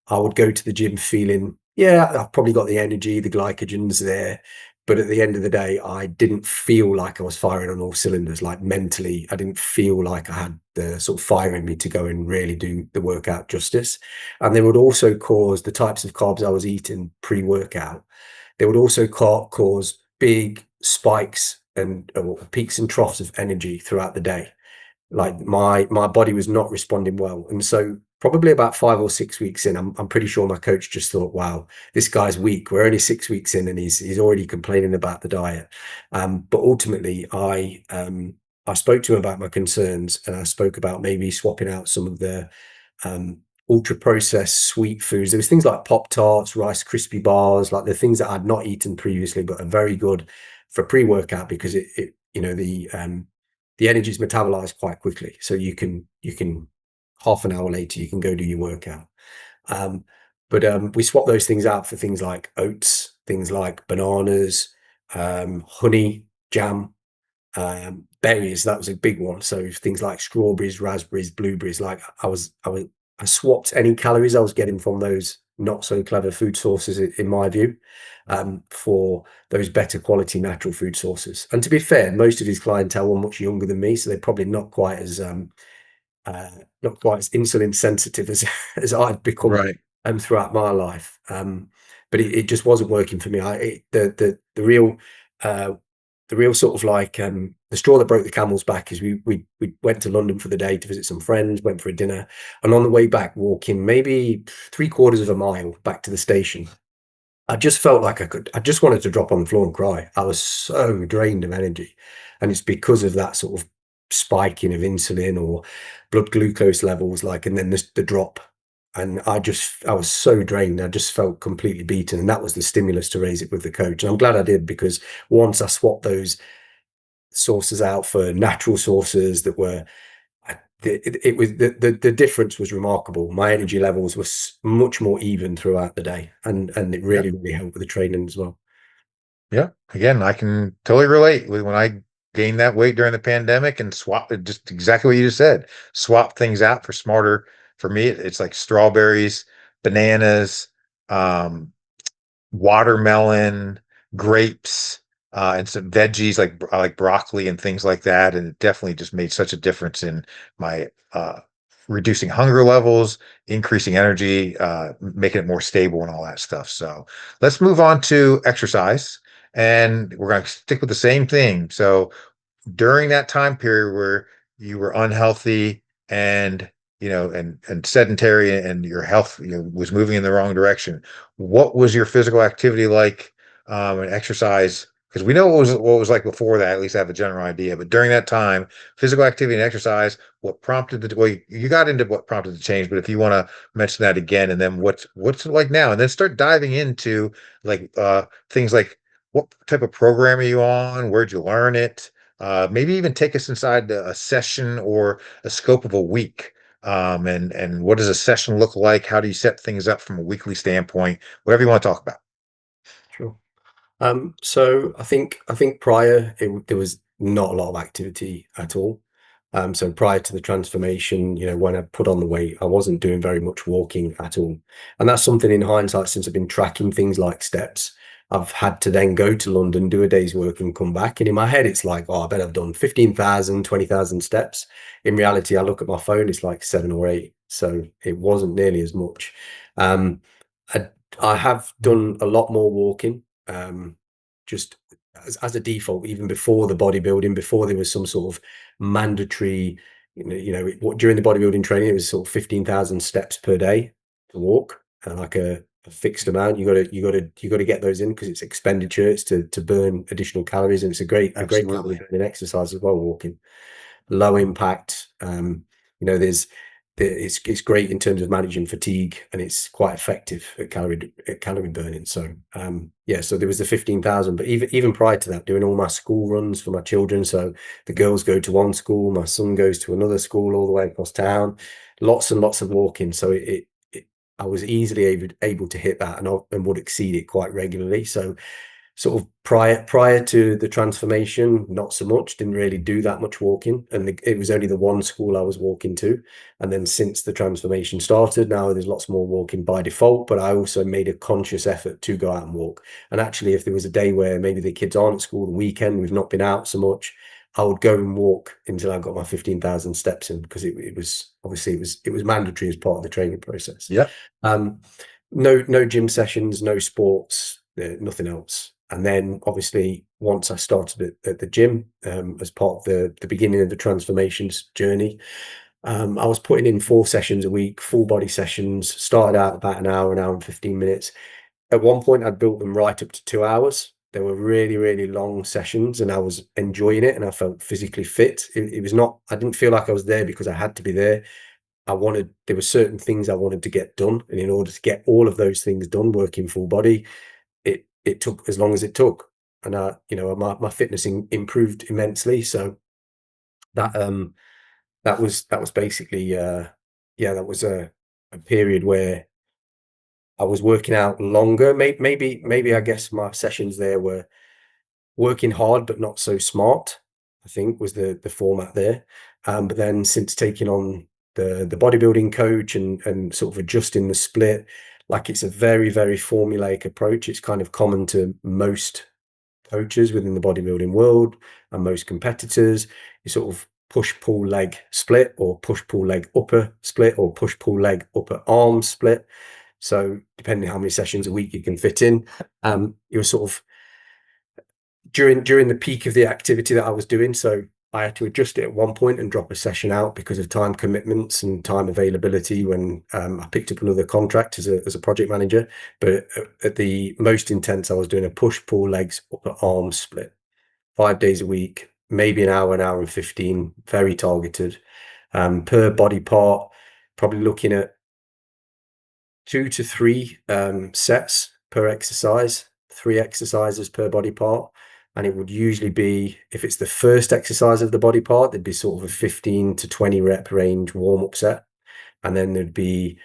I would go to the gym feeling, yeah, I've probably got the energy, the glycogen's there. But at the end of the day, I didn't feel like I was firing on all cylinders. Like mentally, I didn't feel like I had the sort of fire in me to go and really do the workout justice. And they would also cause the types of carbs I was eating pre-workout. They would also cause big spikes and peaks and troughs of energy throughout the day. Like my body was not responding well, and so probably about 5 or 6 weeks in, I'm pretty sure my coach just thought, "Wow, this guy's weak. We're only 6 weeks in, and he's already complaining about the diet." But ultimately, I spoke to him about my concerns, and I spoke about maybe swapping out some of the um, ultra processed sweet foods. There was things like Pop Tarts, Rice Krispie bars, like the things that I'd not eaten previously, but are very good for pre-workout because the energy is metabolized quite quickly. So you can half an hour later you can go do your workout. Um, but we swap those things out for things like oats, things like bananas, honey, jam, berries. That was a big one. So things like strawberries, raspberries, blueberries. Like I swapped any calories I was getting from those not so clever food sources, in my view, for those better quality natural food sources. And to be fair, most of his clientele were much younger than me, so they're probably uh, not quite as insulin sensitive as as I've become Right. throughout my life. But it just wasn't working for me. Uh, the real sort of like the straw that broke the camel's back is we went to London for the day to visit some friends, went for a dinner, and on the way back, walking maybe 3/4 of a mile back to the station, I just felt like I just wanted to drop on the floor and cry. I was so drained of energy. And it's because of that sort of spiking of insulin or blood glucose levels, like, and then the drop. And I was so drained. I just felt completely beaten. And that was the stimulus to raise it with the coach. And I'm glad I did, because once I swapped those sources out for natural sources that were, it was the difference was remarkable. My energy levels were much more even throughout the day, and it Yeah. really helped with the training as well. Yeah. Again, I can totally relate with when I gained that weight during the pandemic and swap it, just exactly what you just said. Swap things out for smarter. For me, it's like strawberries, bananas, um, watermelon, grapes, and some veggies like broccoli and things like that. And it definitely just made such a difference in my reducing hunger levels, increasing energy, making it more stable and all that stuff. So let's move on to exercise. And we're going to stick with the same thing. So during that time period where you were unhealthy and and sedentary and your health was moving in the wrong direction, what was your physical activity like, and exercise? Because we know what was like before that. At least I have a general idea, but during that time, physical activity and exercise, what prompted the well, you got into what prompted the change, but if you want to mention that again, and then what's it like now, and then start diving into like things like what type of program are you on, where'd you learn it, maybe even take us inside a session or a scope of a week. And what does a session look like? How do you set things up from a weekly standpoint? Whatever you want to talk about. Sure. So I think prior there was not a lot of activity at all. So prior to the transformation, when I put on the weight, I wasn't doing very much walking at all. And that's something in hindsight, since I've been tracking things like steps, I've had to then go to London, do a day's work and come back. And in my head, it's like, oh, I bet I've done 15,000, 20,000 steps. In reality, I look at my phone, it's like 7 or 8. So it wasn't nearly as much. Um, I, I have done a lot more walking, just as a default, even before the bodybuilding, before there was some sort of mandatory, during the bodybuilding training, it was sort of 15,000 steps per day to walk, and like a fixed amount. You got to get those in, because it's expenditure. It's to burn additional calories, and it's a great calorie Absolutely. burning exercise as well. Walking, low impact. It's great in terms of managing fatigue, and it's quite effective at calorie burning. So yeah, so there was the 15,000, but even prior to that, doing all my school runs for my children. So the girls go to one school, my son goes to another school all the way across town. Lots and lots of walking. So I was easily able to hit that, and would exceed it quite regularly. So sort of prior to the transformation, not so much, didn't really do that much walking, and it was only the one school I was walking to. And then since the transformation started, now there's lots more walking by default, but I also made a conscious effort to go out and walk. And actually, if there was a day where maybe the kids aren't at school, the weekend, we've not been out so much, I would go and walk until I got my 15,000 steps in, because it was obviously it was mandatory as part of the training process. Yeah. um no gym sessions, no sports, nothing else. And then obviously, once I started at the gym, as part of the beginning of the transformations journey, I was putting in 4 sessions a week, full body sessions. Started out about an hour and 15 minutes. At one point, I'd built them right up to 2 hours. They were really, really long sessions, and I was enjoying it, and I felt physically fit. It was not, I didn't feel like I was there because I had to be there. There were certain things I wanted to get done. And in order to get all of those things done, working full body, it took as long as it took. And my fitness improved immensely. So that that was basically, yeah, that was a period where I was working out longer. Maybe I guess my sessions there were working hard but not so smart, I think, was the format there. But then, since taking on the bodybuilding coach, and sort of adjusting the split, like it's a very, very formulaic approach. It's kind of common to most coaches within the bodybuilding world and most competitors. You sort of push pull leg split, or push pull leg upper split, or push pull leg upper arm split. So depending how many sessions a week you can fit in, you're sort of during the peak of the activity that I was doing. So I had to adjust it at one point and drop a session out because of time commitments and time availability when I picked up another contract as a project manager. But at the most intense, I was doing a push pull legs upper arm split 5 days a week, maybe an hour and 15, very targeted. Per body part, probably looking at 2 to 3 sets per exercise, 3 exercises per body part. And it would usually be, if it's the first exercise of the body part, there'd be sort of a 15 to 20 rep range warm-up set. And then there'd be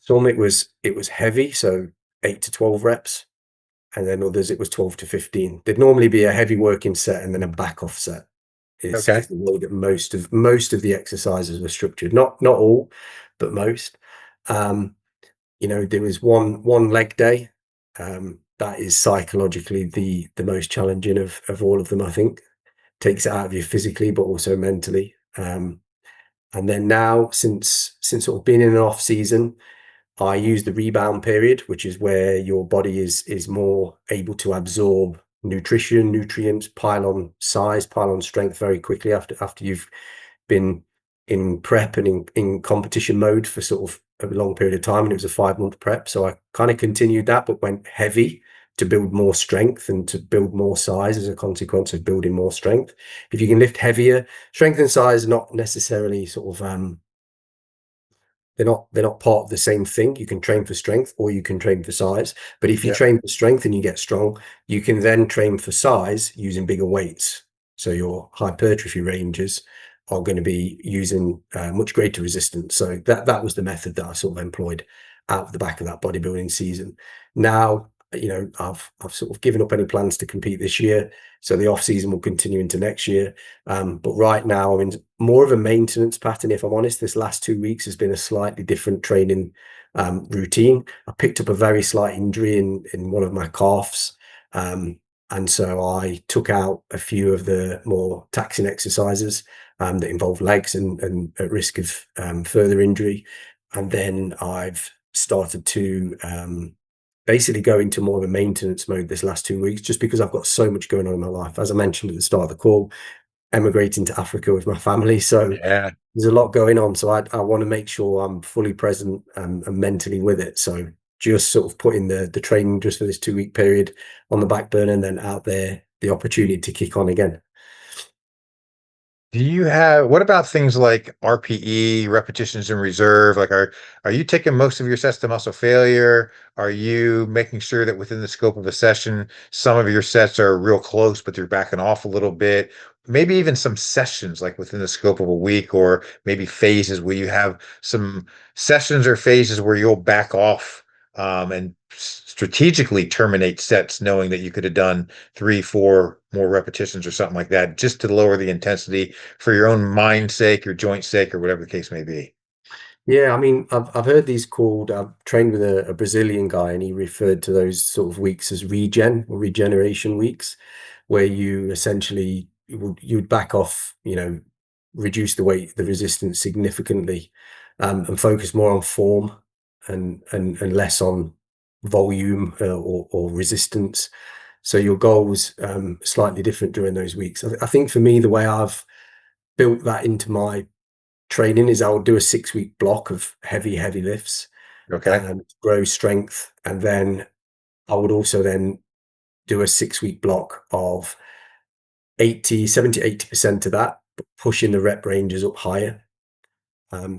some, it was heavy, so 8 to 12 reps. And then others, it was 12 to 15. There'd normally be a heavy working set and then a back off set. Is Okay. the way that most of the exercises were structured. Not all, but most. There was one leg day. That is psychologically the most challenging of all of them, I think. Takes it out of you physically, but also mentally. And then now, since sort of being in an off season, I use the rebound period, which is where your body is more able to absorb nutrition, nutrients, pile on size, pile on strength very quickly after you've been in prep and in competition mode for sort of a long period of time. And it was a 5-month prep. So I kind of continued that, but went heavy to build more strength and to build more size as a consequence of building more strength. If you can lift heavier, strength and size are not necessarily sort of they're not part of the same thing. You can train for strength or you can train for size. But if you Yeah. train for strength and you get strong, you can then train for size using bigger weights. So your hypertrophy ranges are going to be using much greater resistance. So that was the method that I sort of employed out of the back of that bodybuilding season. Now, I've sort of given up any plans to compete this year. So the off season will continue into next year. But right now I'm in more of a maintenance pattern. If I'm honest, this last 2 weeks has been a slightly different training routine. I picked up a very slight injury in one of my calves. And so I took out a few of the more taxing exercises that involve legs and at risk of further injury. And then I've started to basically go into more of a maintenance mode this last 2 weeks, just because I've got so much going on in my life. As I mentioned at the start of the call, emigrating to Africa with my family. So Yeah. there's a lot going on. So I want to make sure I'm fully present and mentally with it. So just sort of putting the training just for this 2 week period on the back burner, and then out there, the opportunity to kick on again. What about things like RPE, repetitions in reserve? Like, are you taking most of your sets to muscle failure? Are you making sure that within the scope of a session, some of your sets are real close, but you're backing off a little bit? Maybe even some sessions, like within the scope of a week, or maybe phases where you have some sessions or phases where you'll back off and strategically terminate sets, knowing that you could have done 3, 4 more repetitions or something like that, just to lower the intensity for your own mind's sake, your joint sake, or whatever the case may be. Yeah, I mean, I've heard these called. I've trained with a Brazilian guy, and he referred to those sort of weeks as regen or regeneration weeks, where you essentially you'd back off, reduce the weight, the resistance significantly, and focus more on form and less on volume or resistance. So your goals slightly different during those weeks. I think for me, the way I've built that into my training is I would do a 6 week block of heavy lifts Okay. and grow strength. And then I would also then do a 6 week block of 80% of that, but pushing the rep ranges up higher.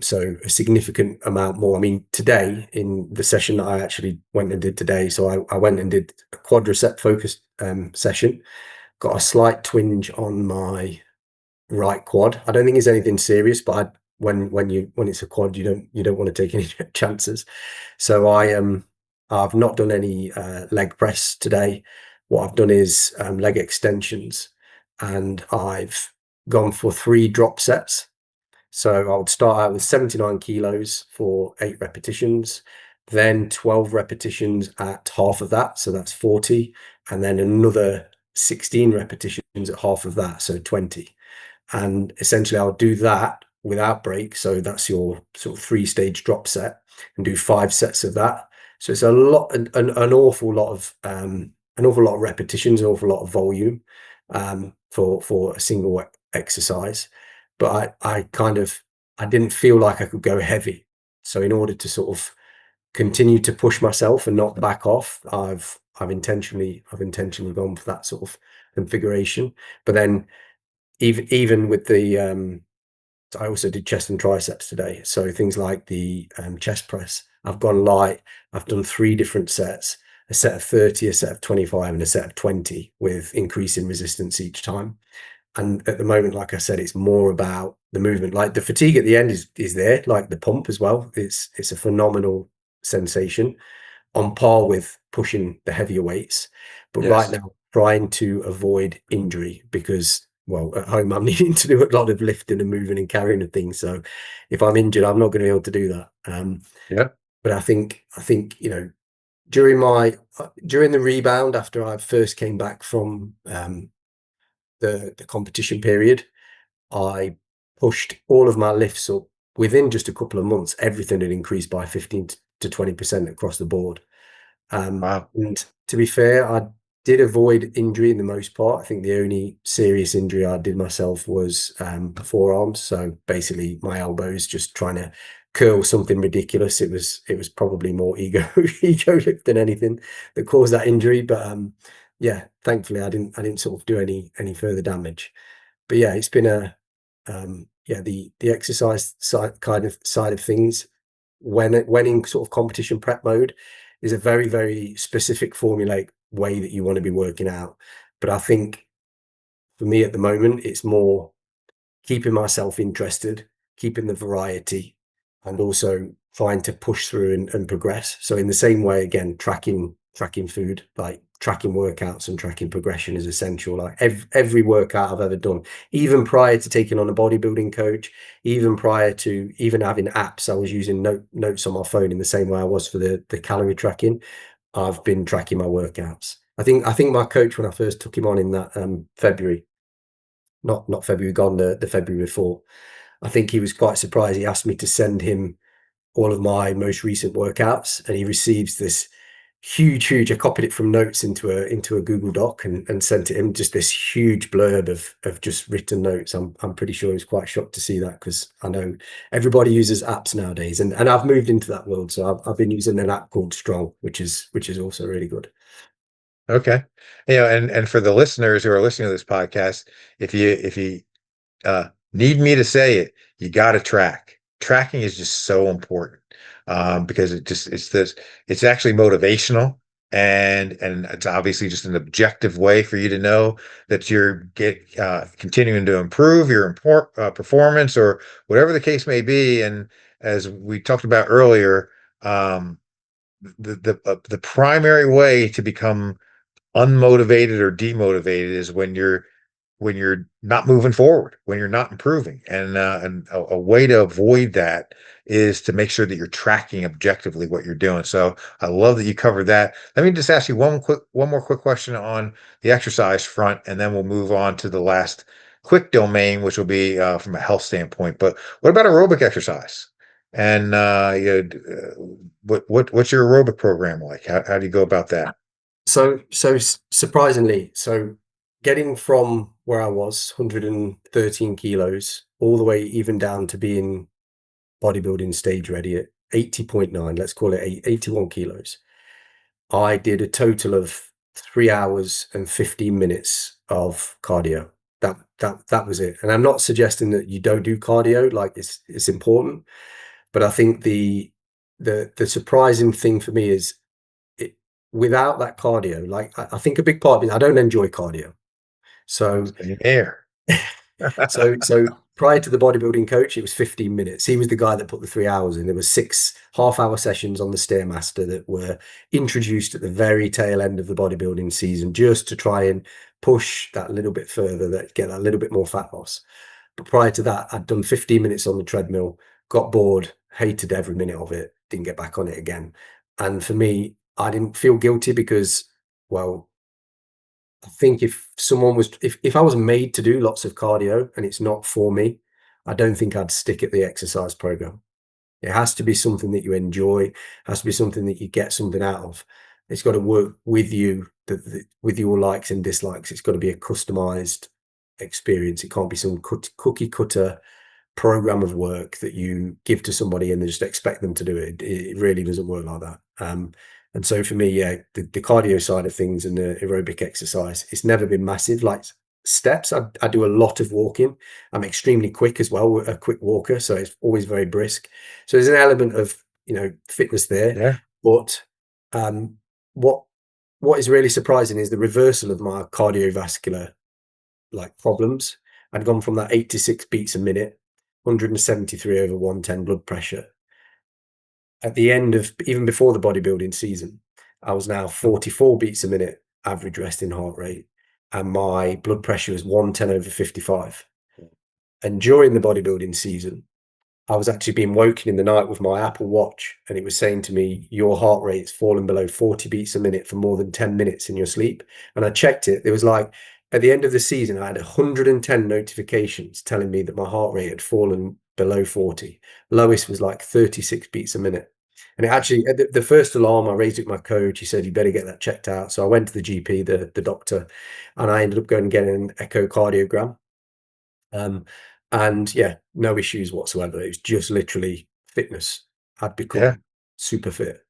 So a significant amount more. I mean, today in the session that I actually went and did today, so I went and did a quadricep focused session, got a slight twinge on my right quad. I don't think it's anything serious, but when it's a quad, you don't want to take any chances. So I've not done any leg press today. What I've done is leg extensions, and I've gone for 3 drop sets. So I would start out with 79 kilos for 8 repetitions. then 12 repetitions at half of that, so that's 40, and then another 16 repetitions at half of that, so 20. And essentially I'll do that without break, so that's your sort of 3-stage drop set, and do 5 sets of that. So it's a lot, an awful lot of repetitions, an awful lot of volume, for a single exercise. But I didn't feel like I could go heavy. So in order to sort of continue to push myself and not back off, I've intentionally gone for that sort of configuration. But then even with the I also did chest and triceps today. So things like the chest press, I've gone light. I've done 3 different sets, a set of 30, a set of 25, and a set of 20, with increasing resistance each time. And at the moment, like I said, it's more about the movement. Like the fatigue at the end is there, like the pump as well. It's a phenomenal sensation, on par with pushing the heavier weights. But right Yes. now, trying to avoid injury, because, well, at home I'm needing to do a lot of lifting and moving and carrying of things. So if I'm injured, I'm not going to be able to do that. Yeah. But I think during the rebound, after I first came back from the competition period, I pushed all of my lifts up. Within just a couple of months, everything had increased by 15 to 20% across the board. Wow. And to be fair, I did avoid injury in the most part. I think the only serious injury I did myself was forearms. So basically, my elbows just trying to curl something ridiculous. It was probably more ego lift than anything that caused that injury. But yeah, thankfully, I didn't sort of do any further damage. But yeah, it's been yeah, the exercise side of things, when in sort of competition prep mode, is a very, very specific formulaic way that you want to be working out. But I think for me at the moment, it's more keeping myself interested, keeping the variety, and also trying to push through and progress. So in the same way, again, tracking food, like tracking workouts and tracking progression, is essential. Like every workout I've ever done, even prior to taking on a bodybuilding coach, even prior to even having apps, I was using notes on my phone in the same way I was for the calorie tracking. I've been tracking my workouts. I think my coach, when I first took him on in that February, not February gone, the February before, I think he was quite surprised. He asked me to send him all of my most recent workouts, and he receives this huge. I copied it from notes into a Google Doc, and sent it him, just this huge blurb of just written notes. I'm pretty sure he was quite shocked to see that, because I know everybody uses apps nowadays, and I've moved into that world. So I've been using an app called Strong, which is also really good. Okay. And for the listeners who are listening to this podcast, if you need me to say it, you got to track. Tracking is just so important, because it's actually motivational, and it's obviously just an objective way for you to know that you're continuing to improve your performance, or whatever the case may be. And as we talked about earlier, the primary way to become unmotivated or demotivated is when you're not moving forward, when you're not improving. And a way to avoid that is to make sure that you're tracking objectively what you're doing. So I love that you covered that. Let me just ask you one more quick question on the exercise front, and then we'll move on to the last quick domain, which will be from a health standpoint. But what about aerobic exercise? And what's your aerobic program like? How do you go about that? So surprisingly, getting from where I was, 113 kilos, all the way even down to being bodybuilding stage ready at 80.9, let's call it 81 kilos. I did a total of 3 hours and 15 minutes of cardio. That was it. And I'm not suggesting that you don't do cardio, like it's important, but I think the surprising thing for me is, it, without that cardio, like I think a big part of it, I don't enjoy cardio. So Same here. so prior to the bodybuilding coach, it was 15 minutes. He was the guy that put the 3 hours in. There was 6 half-hour sessions on the Stairmaster that were introduced at the very tail end of the bodybuilding season, just to try and push that little bit further, that get that little bit more fat loss. But prior to that, I'd done 15 minutes on the treadmill, got bored, hated every minute of it, didn't get back on it again. And for me, I didn't feel guilty because, well, I think if I was made to do lots of cardio and it's not for me, I don't think I'd stick at the exercise program. It has to be something that you enjoy, has to be something that you get something out of. It's got to work with you, with your likes and dislikes. It's got to be a customized experience. It can't be some cookie cutter program of work that you give to somebody and they just expect them to do it. It really doesn't work like that. And so for me, yeah, the cardio side of things and the aerobic exercise, it's never been massive. Like steps, I do a lot of walking. I'm extremely quick as well, a quick walker, so it's always very brisk. So there's an element of, fitness there. Yeah. But um, what what is really surprising is the reversal of my cardiovascular problems. I'd gone from that 86 beats a minute, 173 over 110 blood pressure. At the end of, even before the bodybuilding season, I was now 44 beats a minute average resting heart rate, and my blood pressure was 110 over 55. And during the bodybuilding season, I was actually being woken in the night with my Apple Watch, and it was saying to me, your heart rate's fallen below 40 beats a minute for more than 10 minutes in your sleep. And I checked it. It was like, at the end of the season, I had 110 notifications telling me that my heart rate had fallen below 40. Lowest was like 36 beats a minute. And it actually, at the first alarm, I raised it with my coach. He said, you better get that checked out. So I went to the GP, the doctor, and I ended up going and getting an echocardiogram. Um, and yeah, no issues whatsoever. It was just literally fitness. I'd Yeah. become super fit.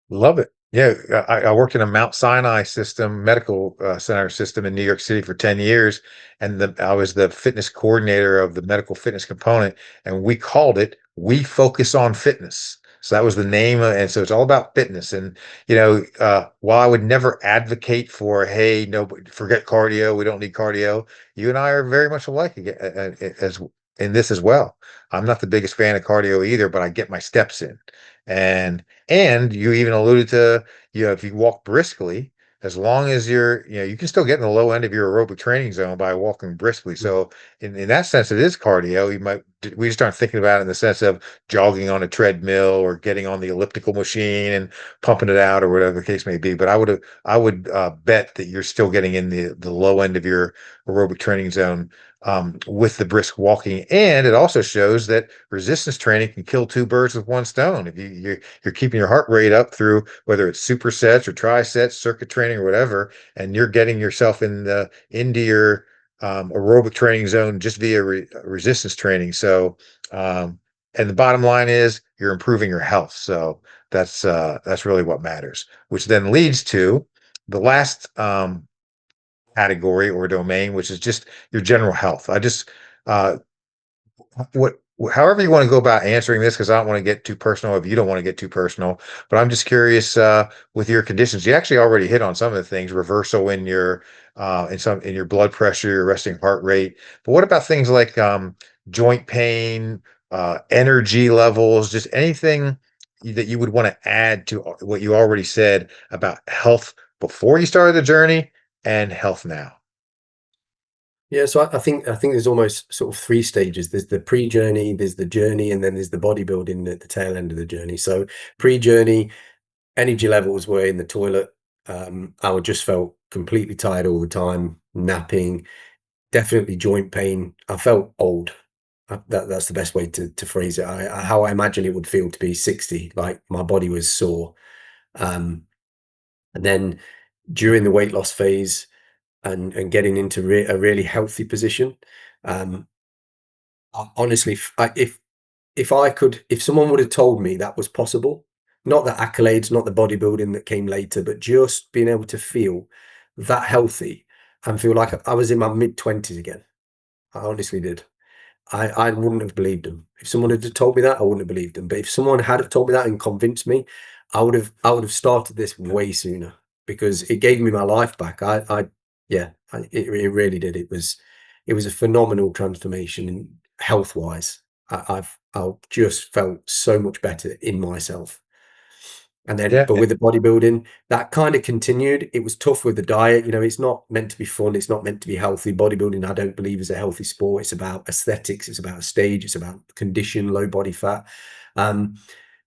Love it. Yeah, I worked in a Mount Sinai system, medical center system in New York City for 10 years, and I was the fitness coordinator of the medical fitness component, and we called it "We Focus on Fitness." So that was the name, and so it's all about fitness. And while I would never advocate for, hey, no, forget cardio, we don't need cardio. You and I are very much alike as in this as well. I'm not the biggest fan of cardio either, but I get my steps in, and you even alluded to, if you walk briskly, as long as you can still get in the low end of your aerobic training zone by walking briskly. Mm. So in that sense, it is cardio. We just aren't thinking about it in the sense of jogging on a treadmill or getting on the elliptical machine and pumping it out or whatever the case may be. But I would bet that you're still getting in the low end of your aerobic training zone with the brisk walking. And it also shows that resistance training can kill two birds with one stone. If you're keeping your heart rate up through whether it's supersets or trisets, circuit training or whatever, and you're getting yourself into your aerobic training zone just via resistance training. So, and the bottom line is you're improving your health. So that's really what matters, which then leads to the last category or domain, which is just your general health. I just uh, what however you want to go about answering this, because I don't want to get too personal if you don't want to get too personal, but I'm just curious with your conditions. You actually already hit on some of the things, reversal in your in your blood pressure, your resting heart rate. But what about things like joint pain, energy levels, just anything that you would want to add to what you already said about health before you started the journey and health now? Yeah, so I think there's almost sort of three stages. There's the pre-journey, there's the journey, and then there's the bodybuilding at the tail end of the journey. So pre-journey, energy levels were in the toilet. I would just felt completely tired all the time, napping, definitely joint pain. I felt old. That's the best way to phrase it. How I imagine it would feel to be 60, like my body was sore. Um, and then during the weight loss phase and getting into a really healthy position, um, honestly, if someone would have told me that was possible, not the accolades, not the bodybuilding that came later, but just being able to feel that healthy and feel like I was in my mid-20s again. I honestly did. I wouldn't have believed them. If someone had told me that, I wouldn't have believed them. But if someone had have told me that and convinced me, I would have started this way sooner because it gave me my life back. It really did. It was a phenomenal transformation in health wise. I just felt so much better in myself. And then, Yeah, but with the bodybuilding, that kind of continued. It was tough with the diet. It's not meant to be fun. It's not meant to be healthy. Bodybuilding, I don't believe, is a healthy sport. It's about aesthetics. It's about a stage. It's about condition, low body fat. Um,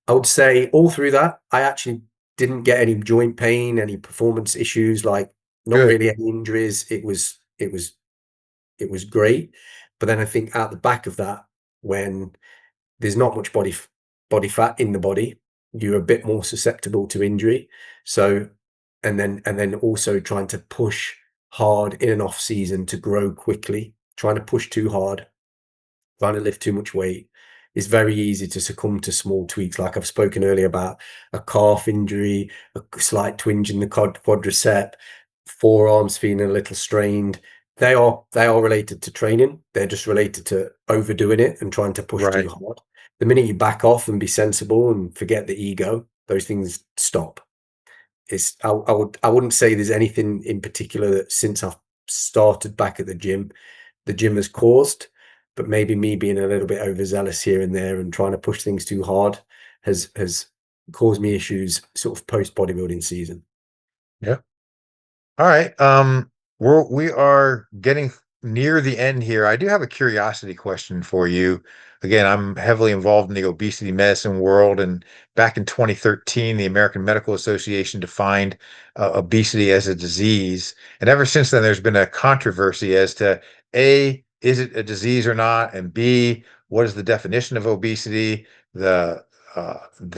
I would say all through that, I actually didn't get any joint pain, any performance issues, like not Good. really any injuries. It was great. But then I think out the back of that, when there's not much body fat in the body, you're a bit more susceptible to injury. So, and then also trying to push hard in an off season to grow quickly, trying to push too hard, trying to lift too much weight is very easy to succumb to small tweaks. Like I've spoken earlier about a calf injury, a slight twinge in the quadricep, forearms feeling a little strained. They are related to training. They're just related to overdoing it and trying to push too Right. hard. The minute you back off and be sensible and forget the ego, those things stop. I wouldn't say there's anything in particular that since I've started back at the gym has caused, but maybe me being a little bit overzealous here and there and trying to push things too hard has caused me issues sort of post bodybuilding season. Yeah. All right. We are getting near the end here. I do have a curiosity question for you. Again, I'm heavily involved in the obesity medicine world, and back in 2013, the American Medical Association defined obesity as a disease. And ever since then, there's been a controversy as to A, is it a disease or not? And B, what is the definition of obesity? The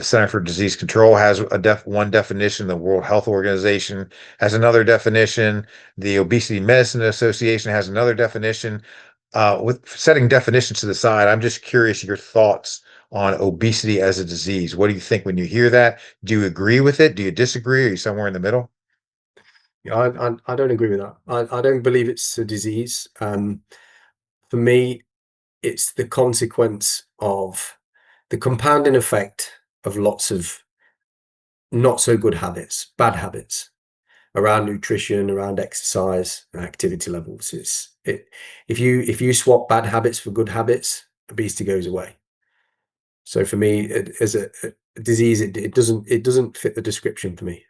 Center for Disease Control has one definition. The World Health Organization has another definition. The Obesity Medicine Association has another definition. With setting definitions to the side, I'm just curious your thoughts on obesity as a disease. What do you think when you hear that? Do you agree with it? Do you disagree? Are you somewhere in the middle? Yeah, I don't agree with that. I don't believe it's a disease. For me, it's the consequence of the compounding effect of lots of not so good habits, bad habits around nutrition, around exercise and activity levels. If you swap bad habits for good habits, obesity goes away. So for me, as a disease, it doesn't fit the description for me.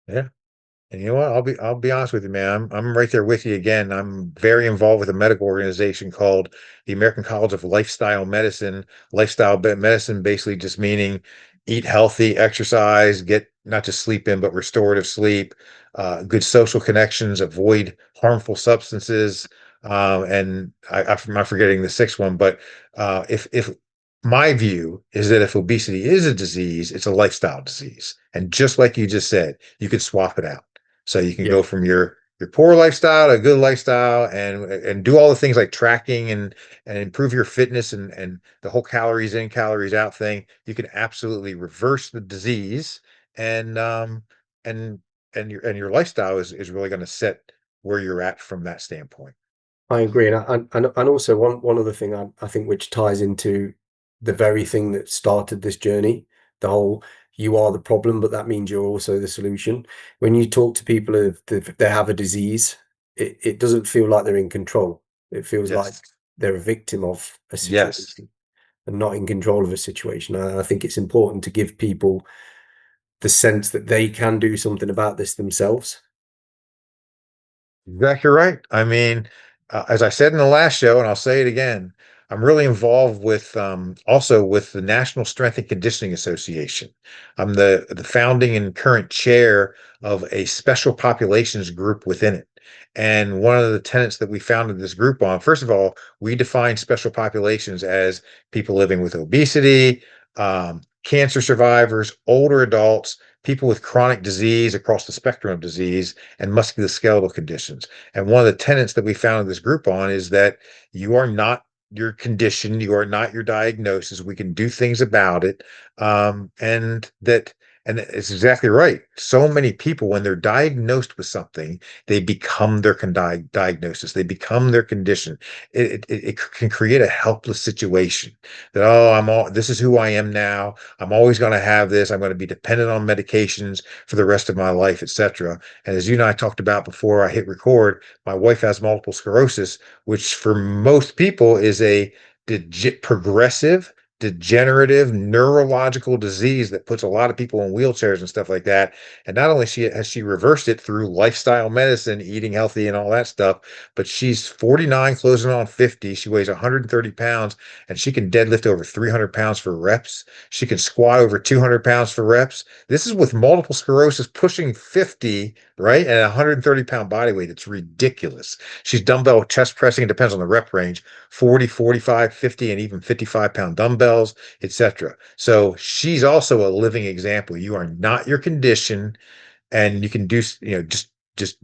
Yeah. And you know what? I'll be honest with you, man. I'm right there with you again. I'm very involved with a medical organization called the American College of Lifestyle Medicine. Medicine basically just meaning eat healthy, exercise, get not just sleep in, but restorative sleep, good social connections, avoid harmful substances. I'm forgetting the sixth one, but if my view is that if obesity is a disease, it's a lifestyle disease. And just like you just said, you could swap it out. So you can Yeah, go from your poor lifestyle to a good lifestyle and do all the things like tracking and improve your fitness and the whole calories in, calories out thing. You can absolutely reverse the disease and and and your lifestyle is really going to set where you're at from that standpoint. I agree. And also one other thing I think which ties into the very thing that started this journey, the whole you are the problem, but that means you're also the solution. When you talk to people if they have a disease, it doesn't feel like they're in control. It feels like Yes. they're a victim of a Yes. situation and not in control of a situation. And I think it's important to give people the sense that they can do something about this themselves. Exactly right. I mean, as I said in the last show, and I'll say it again, I'm really involved with also with the National Strength and Conditioning Association. I'm the founding and current chair of a special populations group within it. And one of the tenets that we founded this group on, first of all, we define special populations as people living with obesity, cancer survivors, older adults, people with chronic disease across the spectrum of disease, and musculoskeletal conditions. And one of the tenets that we founded this group on is that you are not your condition, you are not your diagnosis. We can do things about it. And it's exactly right. So many people, when they're diagnosed with something, they become their diagnosis, they become their condition. It can create a helpless situation that, oh, this is who I am now. I'm always going to have this. I'm going to be dependent on medications for the rest of my life, etc. And as you and I talked about before I hit record, my wife has multiple sclerosis, which for most people is a progressive degenerative neurological disease that puts a lot of people in wheelchairs and stuff like that. And not only has she reversed it through lifestyle medicine, eating healthy and all that stuff, but she's 49, closing on 50. She weighs 130 pounds, and she can deadlift over 300 pounds for reps. She can squat over 200 pounds for reps. This is with multiple sclerosis pushing 50, right? And a 130-pound body weight. It's ridiculous. She's dumbbell chest pressing. It depends on the rep range, 40, 45, 50, and even 55-pound dumbbells, etc. So she's also a living example. You are not your condition, and you can do, just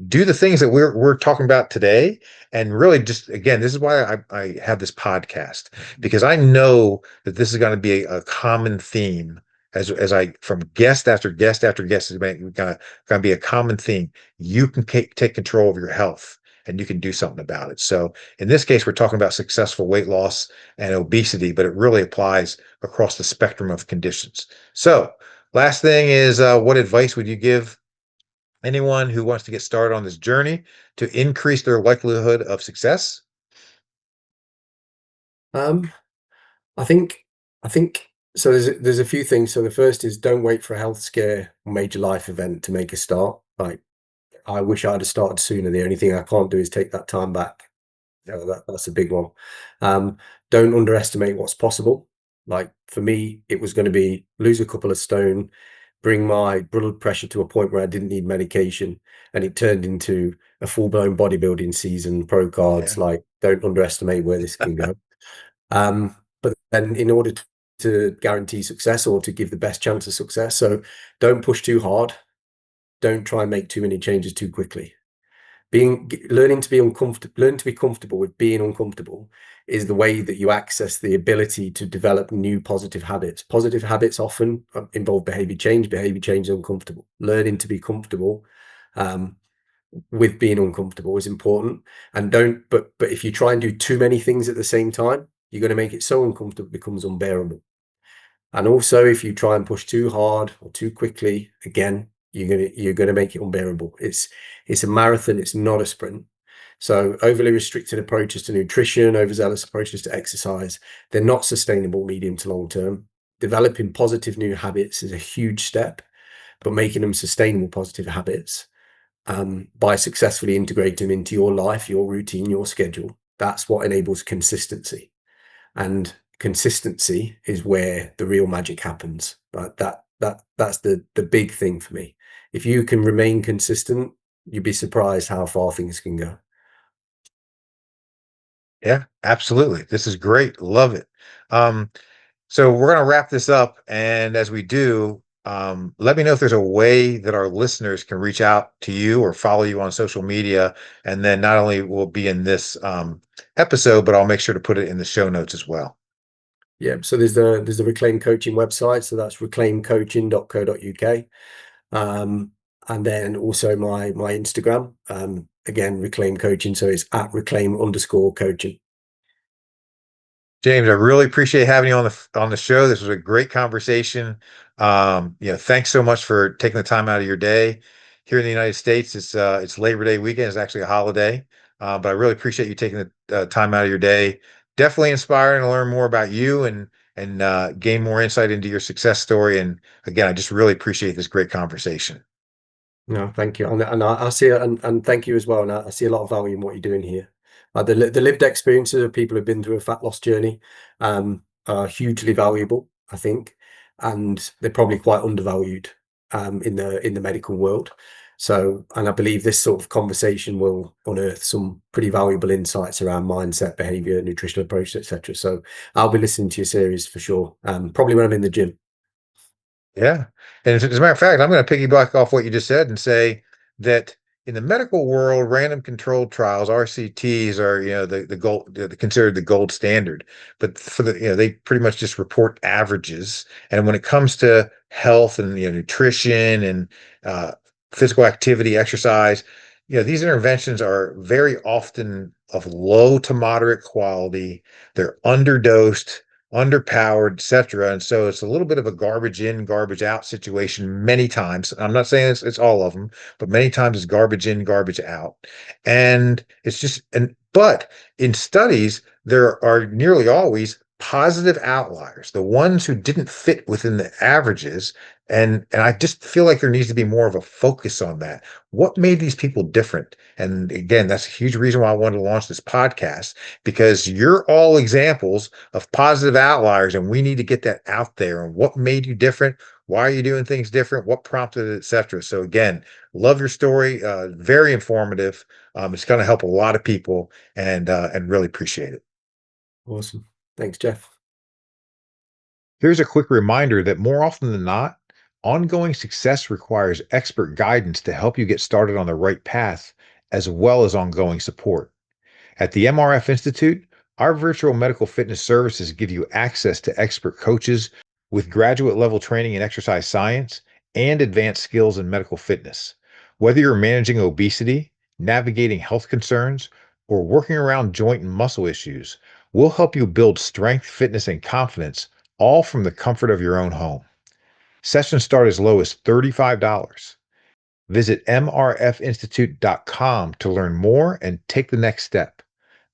do the things that we're talking about today. And really, just again, this is why I have this podcast, because I know that this is going to be a common theme as I from guest after guest after guest is going to be a common theme. You can take control of your health, and you can do something about it. So in this case, we're talking about successful weight loss and obesity, but it really applies across the spectrum of conditions. So last thing is, what advice would you give anyone who wants to get started on this journey to increase their likelihood of success? Um, I think I think so. There's a few things. So the first is don't wait for a health scare or major life event to make a start. Like I wish I'd have started sooner. The only thing I can't do is take that time back. That's a big one. Um, don't underestimate what's possible. Like for me, it was going to be lose a couple of stone, bring my blood pressure to a point where I didn't need medication, and it turned into a full-blown bodybuilding season, pro cards. Yeah. Like, don't underestimate where this can go. But then in order to guarantee success or to give the best chance of success, so don't push too hard. Don't try and make too many changes too quickly. Learning to be uncomfortable, learn to be comfortable with being uncomfortable is the way that you access the ability to develop new positive habits. Positive habits often involve behavior change. Behavior change is uncomfortable. Learning to be comfortable with being uncomfortable is important. And but if you try and do too many things at the same time, you're going to make it so uncomfortable it becomes unbearable. And also, if you try and push too hard or too quickly, again, you're gonna make it unbearable. It's a marathon. It's not a sprint. So overly restricted approaches to nutrition, overzealous approaches to exercise, they're not sustainable medium to long term. Developing positive new habits is a huge step, but making them sustainable positive habits by successfully integrating them into your life, your routine, your schedule, that's what enables consistency. And consistency is where the real magic happens. But that's the big thing for me. If you can remain consistent, you'd be surprised how far things can go. Yeah, absolutely. This is great. Love it. Um, so we're going to wrap this up. And as we do, let me know if there's a way that our listeners can reach out to you or follow you on social media. And then not only will it be in this episode, but I'll make sure to put it in the show notes as well. Yeah. So there's the Reclaim Coaching website. So that's reclaimcoaching.co.uk. And then also my Instagram, again, Reclaim Coaching. So it's at reclaim_coaching. James, I really appreciate having you on the show. This was a great conversation. Thanks so much for taking the time out of your day. Here in the United States, it's Labor Day weekend. It's actually a holiday, but I really appreciate you taking the time out of your day. Definitely inspiring to learn more about you and gain more insight into your success story. And again, I just really appreciate this great conversation. No, thank you. And I see it, and thank you as well. And I see a lot of value in what you're doing here. The lived experiences of people who've been through a fat loss journey are hugely valuable, I think, and they're probably quite undervalued in the medical world. So, and I believe this sort of conversation will unearth some pretty valuable insights around mindset, behavior, nutritional approach, etc. So, I'll be listening to your series for sure. Probably when I'm in the gym. Yeah. And as a matter of fact, I'm going to piggyback off what you just said and say that in the medical world, random controlled trials, RCTs are, the gold, considered the gold standard. But for they pretty much just report averages. And when it comes to health and, nutrition and physical activity, exercise, these interventions are very often of low to moderate quality. They're underdosed, underpowered, etc. And so it's a little bit of a garbage in, garbage out situation many times. I'm not saying it's all of them, but many times it's garbage in, garbage out. And it's just, but in studies, there are nearly always positive outliers, the ones who didn't fit within the averages. And I just feel like there needs to be more of a focus on that. What made these people different? And again, that's a huge reason why I wanted to launch this podcast, because you're all examples of positive outliers, and we need to get that out there. And what made you different? Why are you doing things different? What prompted it, etc. So again, love your story. Very informative. It's going to help a lot of people, and really appreciate it. Awesome. Thanks, Jeff. Here's a quick reminder that more often than not, ongoing success requires expert guidance to help you get started on the right path, as well as ongoing support. At the MRF Institute, our virtual medical fitness services give you access to expert coaches with graduate level training in exercise science and advanced skills in medical fitness. Whether you're managing obesity, navigating health concerns, or working around joint and muscle issues, we'll help you build strength, fitness, and confidence, all from the comfort of your own home. Sessions start as low as $35. Visit mrfinstitute.com to learn more and take the next step.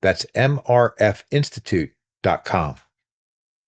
That's mrfinstitute.com.